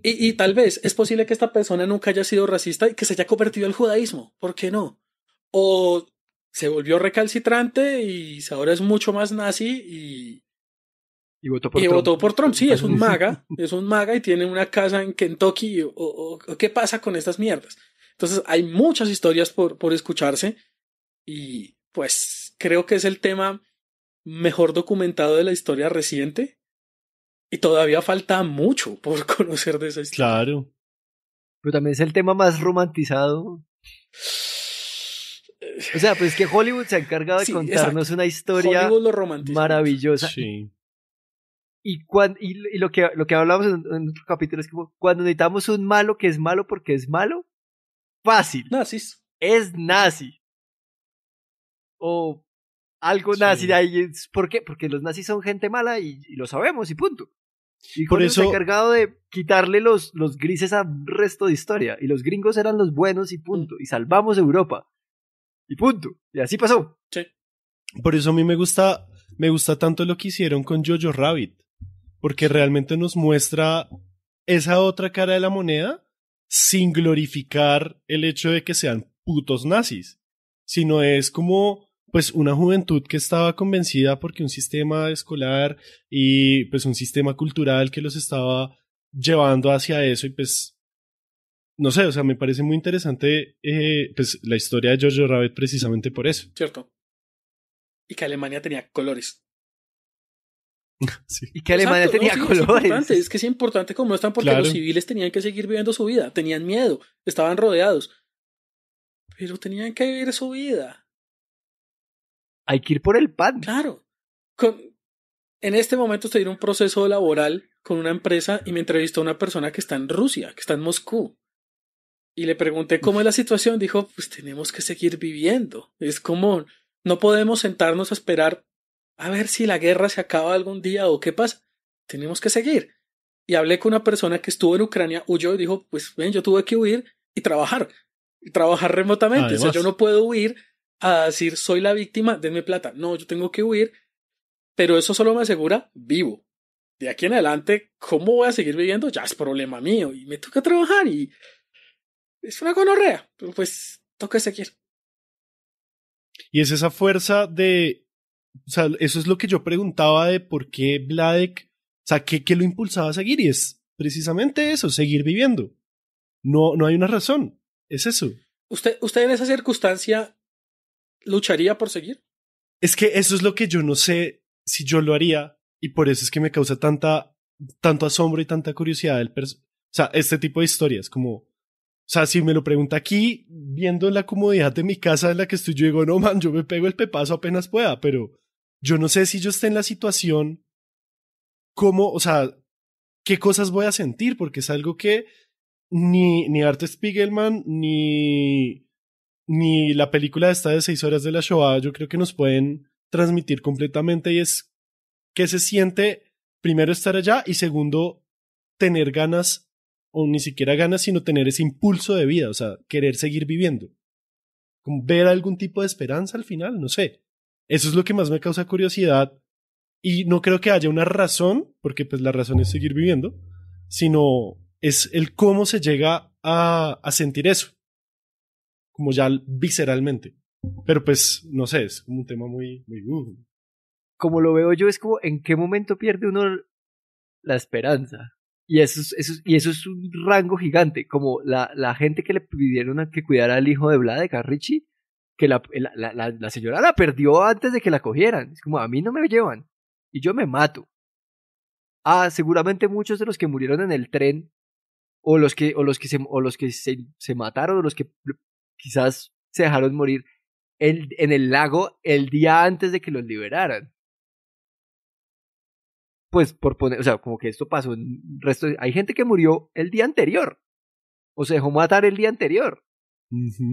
S2: Y tal vez es posible que esta persona nunca haya sido racista y que se haya convertido al judaísmo. ¿Por qué no? O se volvió recalcitrante y ahora es mucho más nazi
S1: y votó
S2: por Trump. Sí, es un maga. Es un maga y tiene una casa en Kentucky. O ¿qué pasa con estas mierdas? Entonces hay muchas historias por escucharse y pues creo que es el tema mejor documentado de la historia reciente. Y todavía falta mucho por conocer de esa historia.
S3: Claro.
S1: Pero también es el tema más romantizado. O sea, pues es que Hollywood se ha encargado de contarnos una historia maravillosa.
S3: Sí.
S1: Y lo que hablamos en otro capítulo es como cuando necesitamos un malo que es malo porque es malo, fácil.
S2: Nazis.
S1: Es nazi. O algo
S3: Sí.
S1: nazi de ahí. ¿Por qué? Porque los nazis son gente mala y lo sabemos y punto. Y
S3: Por
S1: Hollywood se ha
S3: eso-
S1: encargado de quitarle los grises al resto de historia. Y los gringos eran los buenos y punto. Y salvamos Europa. Y punto. Y así pasó.
S2: Sí.
S3: Por eso a mí me gusta tanto lo que hicieron con Jojo Rabbit, porque realmente nos muestra esa otra cara de la moneda sin glorificar el hecho de que sean putos nazis, sino es como pues una juventud que estaba convencida porque un sistema escolar y pues un sistema cultural que los estaba llevando hacia eso y pues no sé, o sea, me parece muy interesante pues la historia de Jojo Rabbit precisamente por eso.
S2: Cierto. Y que Alemania tenía colores.
S3: Sí.
S1: Y que Alemania
S2: Exacto,
S1: tenía
S2: no, sí,
S1: colores.
S2: Es que es importante como no están porque
S3: Claro.
S2: los civiles tenían que seguir viviendo su vida, tenían miedo, estaban rodeados. Pero tenían que vivir su vida.
S1: Hay que ir por el pan.
S2: Claro. En este momento estoy en un proceso laboral con una empresa y me entrevistó una persona que está en Rusia, que está en Moscú. Y le pregunté cómo es la situación. Dijo, pues tenemos que seguir viviendo. Es como, no podemos sentarnos a esperar a ver si la guerra se acaba algún día o qué pasa. Tenemos que seguir. Y hablé con una persona que estuvo en Ucrania, huyó y dijo, pues ven, yo tuve que huir y trabajar remotamente.
S3: Además.
S2: O sea, yo no puedo huir a decir, soy la víctima, denme plata. No, yo tengo que huir, pero eso solo me asegura vivo. De aquí en adelante, ¿cómo voy a seguir viviendo? Ya es problema mío y me toca trabajar y es una gonorrea, pero pues toca seguir.
S3: Y es esa fuerza de, o sea, eso es lo que yo preguntaba de por qué Vladek, o sea, qué lo impulsaba a seguir y es precisamente eso, seguir viviendo. No hay una razón, es eso.
S2: ¿Usted en esa circunstancia lucharía por seguir?
S3: Es que eso es lo que yo no sé si yo lo haría y por eso es que me causa tanto asombro y tanta curiosidad o sea, este tipo de historias, como, o sea, si me lo pregunta aquí, viendo la comodidad de mi casa en la que estoy, yo digo, no, man, yo me pego el pepazo apenas pueda, pero yo no sé si yo esté en la situación, cómo, o sea, qué cosas voy a sentir, porque es algo que ni Art Spiegelman, ni la película esta de 6 horas de la Shoah, yo creo que nos pueden transmitir completamente y es que se siente, primero, estar allá y segundo, tener ganas, o ni siquiera ganas, sino tener ese impulso de vida, o sea, querer seguir viviendo. Como ver algún tipo de esperanza al final, no sé. Eso es lo que más me causa curiosidad y no creo que haya una razón, porque pues la razón es seguir viviendo, sino es el cómo se llega a sentir eso, como ya visceralmente. Pero pues, no sé, es como un tema muy
S1: Como lo veo yo, es como en qué momento pierde uno la esperanza. Y eso es un rango gigante. Como la gente que le pidieron a que cuidara al hijo de Vladek, a Richie, que la señora la perdió antes de que la cogieran. Es como, a mí no me llevan. Y yo me mato. Seguramente muchos de los que murieron en el tren, o los que se mataron, o los que quizás se dejaron morir en el lago el día antes de que los liberaran. Pues por poner, o sea, como que esto pasó en resto hay gente que murió el día anterior, o se dejó matar el día anterior,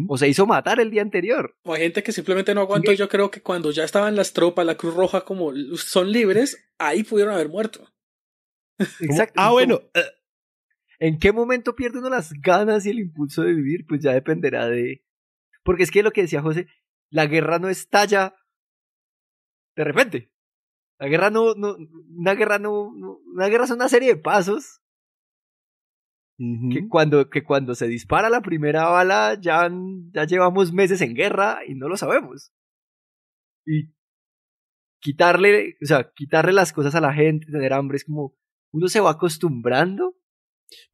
S1: o se hizo matar el día anterior.
S2: O hay gente que simplemente no aguantó. Yo creo que cuando ya estaban las tropas, la Cruz Roja, como son libres, ahí pudieron haber muerto.
S1: Exacto.
S3: Bueno.
S1: ¿En qué momento pierde uno las ganas y el impulso de vivir? Pues ya dependerá de... Porque es que lo que decía José, la guerra no estalla de repente. La guerra una guerra son una serie de pasos que cuando se dispara la primera bala ya llevamos meses en guerra y no lo sabemos. Y quitarle las cosas a la gente, tener hambre, es como uno se va acostumbrando.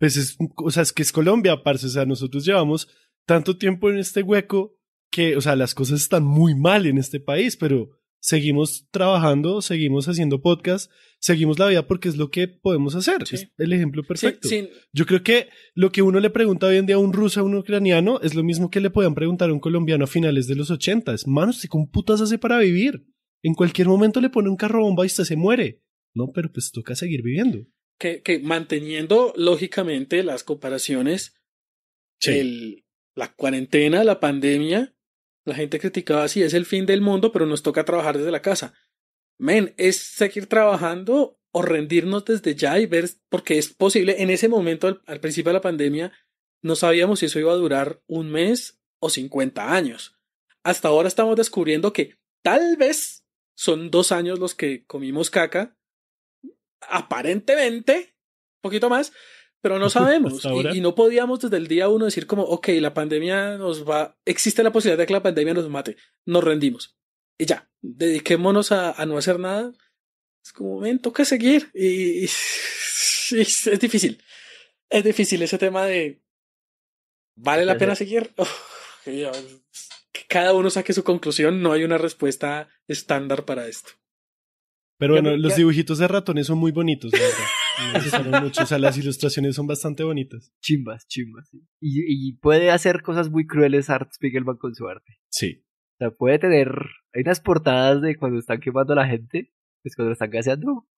S3: Pues es que es Colombia, parce, o sea, nosotros llevamos tanto tiempo en este hueco que, o sea, las cosas están muy mal en este país, pero seguimos trabajando, seguimos haciendo podcast, seguimos la vida porque es lo que podemos hacer.
S2: Sí.
S3: Es el ejemplo perfecto.
S2: Sí.
S3: Yo creo que lo que uno le pregunta hoy en día a un ruso, a un ucraniano, es lo mismo que le podían preguntar a un colombiano a finales de los 80. Mano, ¿usted con putas hace para vivir? En cualquier momento le pone un carro bomba y usted se muere. No, pero pues toca seguir viviendo.
S2: Que manteniendo lógicamente las comparaciones,
S3: Sí.
S2: la cuarentena, la pandemia, la gente criticaba si es el fin del mundo, pero nos toca trabajar desde la casa. Men, es seguir trabajando o rendirnos desde ya y ver, porque es posible, en ese momento, al principio de la pandemia, no sabíamos si eso iba a durar un mes o 50 años. Hasta ahora estamos descubriendo que tal vez son 2 años los que comimos caca, aparentemente, un poquito más, pero no sabemos.
S3: Hasta ahora.
S2: Y no podíamos desde el día uno decir como, ok, la pandemia nos va, existe la posibilidad de que la pandemia nos mate, nos rendimos. Y ya, dediquémonos a no hacer nada. Es como, ven, toca seguir. Y es difícil. Es difícil ese tema de, ¿vale la pena seguir? Que cada uno saque su conclusión, no hay una respuesta estándar para esto.
S3: Pero bueno, los dibujitos de ratones son muy bonitos, la verdad. Me gustaron mucho. O sea, las ilustraciones son bastante bonitas.
S1: Chimbas. Sí. Y puede hacer cosas muy crueles Art Spiegelman con su arte.
S3: Sí.
S1: O sea, puede tener... Hay unas portadas de cuando están quemando a la gente, pues cuando la están gaseando.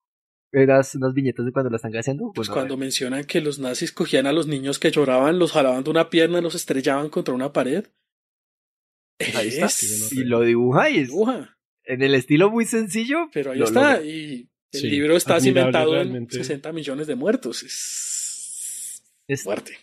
S1: Unas viñetas de cuando la están gaseando.
S2: Pues
S1: Bueno,
S2: cuando mencionan que los nazis cogían a los niños que lloraban, los jalaban de una pierna, los estrellaban contra una pared.
S1: Ahí está.
S2: Es...
S1: Y lo dibuja y es
S2: dibuja.
S1: en el estilo muy sencillo.
S2: Pero ahí
S1: lo
S2: está.
S1: logra.
S2: Y el
S3: Sí,
S2: libro está
S3: admirable
S2: cimentado
S3: realmente.
S2: en 60 millones de muertos. Es fuerte.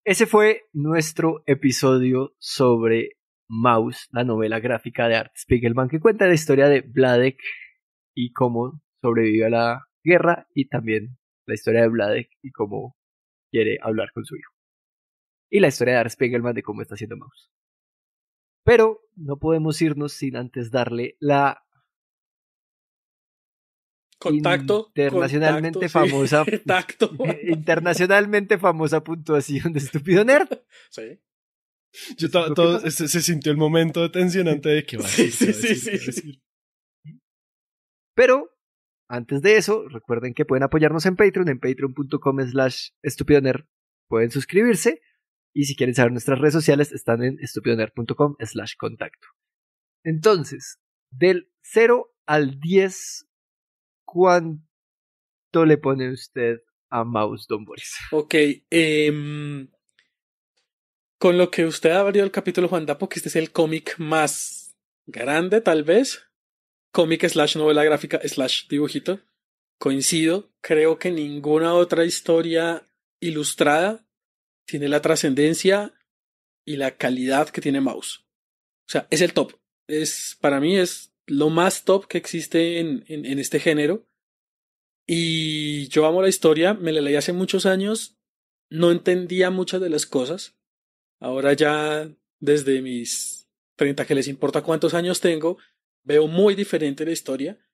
S1: Ese fue nuestro episodio sobre Maus, la novela gráfica de Art Spiegelman, que cuenta la historia de Vladek y cómo sobrevivió a la guerra, y también la historia de Vladek y cómo quiere hablar con su hijo. Y la historia de Art Spiegelman de cómo está haciendo Maus. Pero no podemos irnos sin antes darle la internacionalmente famosa internacionalmente famosa puntuación de Estúpido Nerd.
S2: Sí.
S3: Se sintió el momento tensionante de que va a decir.
S1: Pero antes de eso, recuerden que pueden apoyarnos en Patreon, en patreon.com/estupidonerd. Pueden suscribirse, y si quieren saber nuestras redes sociales, están en estupidonerd.com/contacto. Entonces, del 0 al 10, ¿cuánto le pone usted a Maus, Don Boris?
S2: Ok, con lo que usted abrió el capítulo, Juan Dapo, que este es el cómic más grande, tal vez. Cómic / novela gráfica / dibujito. Coincido, creo que ninguna otra historia ilustrada tiene la trascendencia y la calidad que tiene Maus. O sea, es el top. Para mí es lo más top que existe en este género. Y yo amo la historia, me la leí hace muchos años, no entendía muchas de las cosas. Ahora ya desde mis 30, que les importa cuántos años tengo, veo muy diferente la historia.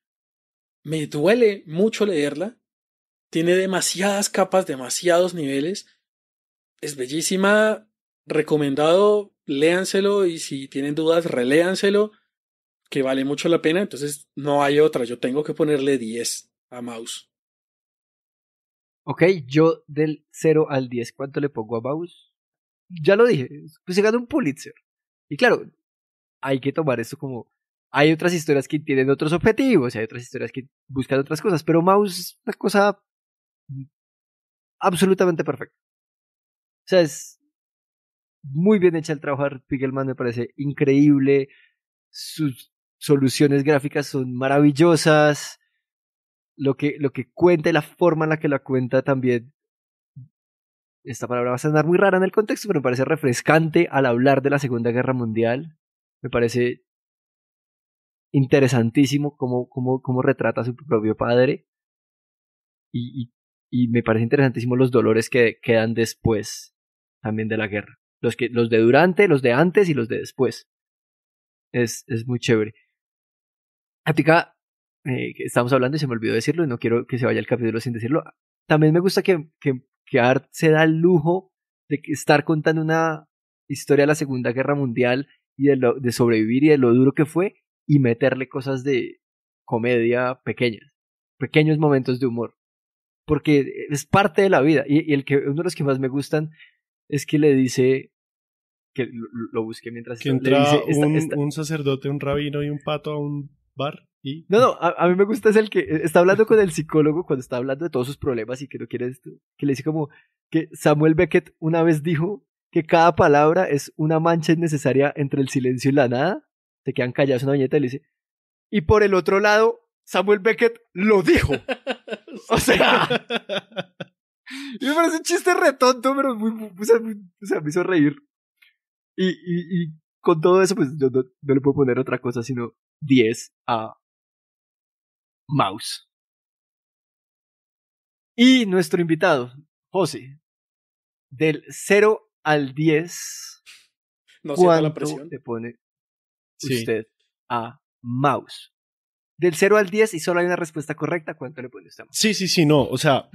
S2: Me duele mucho leerla. Tiene demasiadas capas, demasiados niveles. Es bellísima. Recomendado, léanselo, y si tienen dudas, reléanselo, que vale mucho la pena. Entonces no hay otra. Yo tengo que ponerle 10 a Maus.
S1: Ok, yo del 0 al 10, ¿cuánto le pongo a Maus? Ya lo dije, pues se ganó un Pulitzer. Y claro, hay que tomar esto como... Hay otras historias que tienen otros objetivos, hay otras historias que buscan otras cosas, pero Maus es una cosa absolutamente perfecta. O sea, es muy bien hecha el trabajo de Spiegelman, me parece increíble. Sus soluciones gráficas son maravillosas. Lo que cuenta y la forma en la que la cuenta también. Esta palabra va a sonar muy rara en el contexto, pero me parece refrescante al hablar de la Segunda Guerra Mundial. Me parece interesantísimo cómo retrata a su propio padre. Y me parece interesantísimo los dolores que quedan después también de la guerra. Los de durante, los de antes y los de después. Es muy chévere. Atica, estamos hablando y se me olvidó decirlo y no quiero que se vaya el capítulo sin decirlo. También me gusta que Art se da el lujo de estar contando una historia de la Segunda Guerra Mundial y de sobrevivir y de lo duro que fue y meterle cosas de comedia pequeños momentos de humor. Porque es parte de la vida. Y uno de los que más me gustan es que le dice, que lo busqué mientras
S3: que entra
S1: le dice,
S3: un sacerdote, un rabino y un pato a un bar y...
S1: No, a mí me gusta es el que está hablando con el psicólogo cuando está hablando de todos sus problemas y que no quiere esto, que le dice como que Samuel Beckett una vez dijo que cada palabra es una mancha innecesaria entre el silencio y la nada. Se quedan callados una viñeta y le dice, y por el otro lado Samuel Beckett lo dijo. O sea, y me parece un chiste retonto, pero me hizo reír. Y con todo eso, pues yo no le puedo poner otra cosa sino 10 a Mouse. Y nuestro invitado, José, del 0 al 10,
S2: no sienta la
S1: ¿cuánto
S2: presión
S1: le pone usted a Mouse? Del 0 al 10 y solo hay una respuesta correcta, ¿cuánto le pone usted a Mouse?
S3: Sí, no, o sea,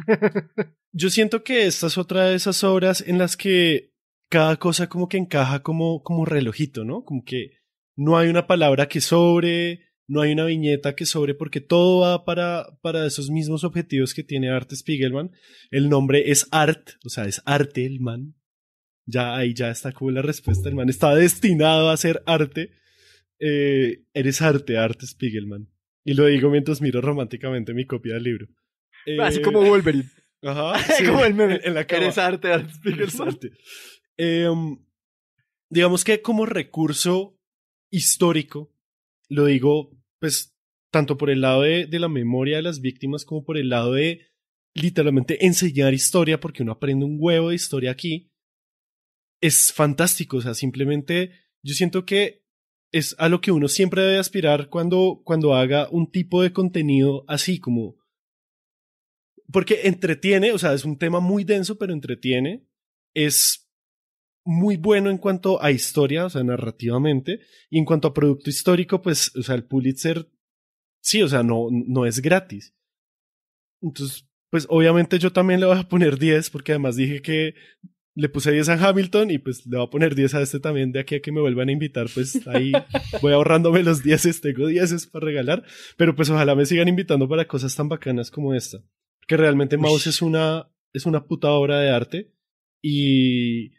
S3: yo siento que esta es otra de esas obras en las que cada cosa como que encaja como relojito, ¿no? Como que no hay una palabra que sobre, no hay una viñeta que sobre, porque todo va para esos mismos objetivos que tiene Art Spiegelman. El nombre es Art, o sea, es arte el man. Ya ahí ya está como la respuesta, el man está destinado a ser arte. Eres Art Spiegelman. Y lo digo mientras miro románticamente mi copia del libro.
S1: Así como Wolverine.
S3: Ajá. Sí,
S1: como el meme.
S3: En la cama.
S1: Eres Art Spiegelman.
S3: Arte. Digamos que como recurso histórico, lo digo pues tanto por el lado de la memoria de las víctimas como por el lado de literalmente enseñar historia, porque uno aprende un huevo de historia aquí. Es fantástico, o sea, simplemente yo siento que es a lo que uno siempre debe aspirar cuando haga un tipo de contenido así como... Porque entretiene, o sea, es un tema muy denso, pero entretiene. Es muy bueno en cuanto a historia, o sea, narrativamente. Y en cuanto a producto histórico, pues, o sea, el Pulitzer, sí, o sea, no es gratis. Entonces, pues, obviamente yo también le voy a poner 10, porque además dije que le puse 10 a Hamilton y pues le voy a poner 10 a este también de aquí a que me vuelvan a invitar, pues ahí voy ahorrándome los 10, tengo 10 para regalar, pero pues ojalá me sigan invitando para cosas tan bacanas como esta, porque realmente Mouse es una puta obra de arte. Y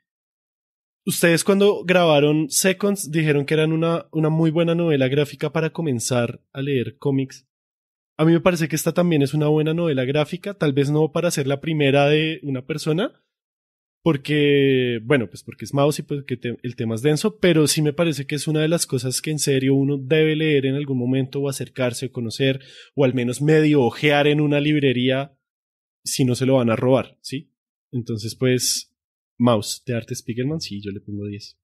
S3: ustedes cuando grabaron Seconds dijeron que eran una muy buena novela gráfica para comenzar a leer cómics. A mí me parece que esta también es una buena novela gráfica, tal vez no para ser la primera de una persona, porque, bueno, pues porque es Mouse y porque el tema es denso, pero sí me parece que es una de las cosas que en serio uno debe leer en algún momento o acercarse o conocer, o al menos medio ojear en una librería si no se lo van a robar, ¿sí? Entonces, pues, Mouse de Art Spiegelman, sí, yo le pongo 10.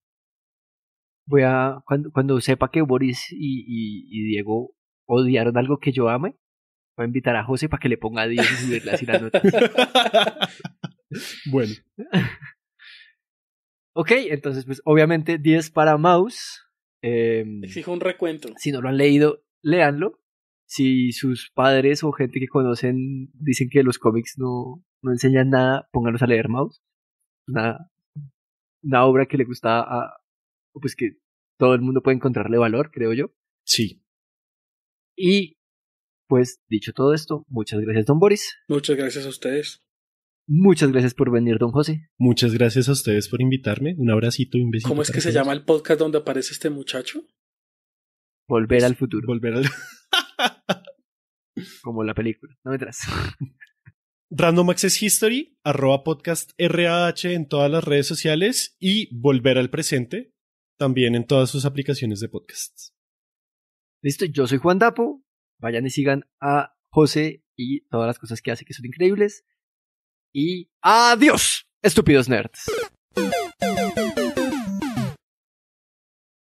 S1: Voy a, cuando sepa que Boris y Diego odiaron algo que yo ame, voy a invitar a José para que le ponga 10 y subirle así la nota.
S3: Bueno.
S1: Ok, entonces pues obviamente 10 para Mouse.
S2: Exijo un recuento.
S1: Si no lo han leído, léanlo. Si sus padres o gente que conocen dicen que los cómics no enseñan nada, pónganlos a leer Mouse. Una obra que le gusta pues que todo el mundo puede encontrarle valor, creo yo.
S3: Sí.
S1: Y pues dicho todo esto, muchas gracias, don Boris.
S2: Muchas gracias a ustedes.
S1: Muchas gracias por venir, don José.
S3: Muchas gracias a ustedes por invitarme. Un abracito y un besito.
S2: ¿Cómo es que se llama el podcast donde aparece este muchacho?
S1: Volver al futuro.
S3: Volver al...
S1: Como la película. No me traes.
S3: Random Access History, @podcast RAH en todas las redes sociales y Volver al Presente también en todas sus aplicaciones de podcasts.
S1: Listo, yo soy Juan Dapo. Vayan y sigan a José y todas las cosas que hace que son increíbles. Y adiós, estúpidos nerds.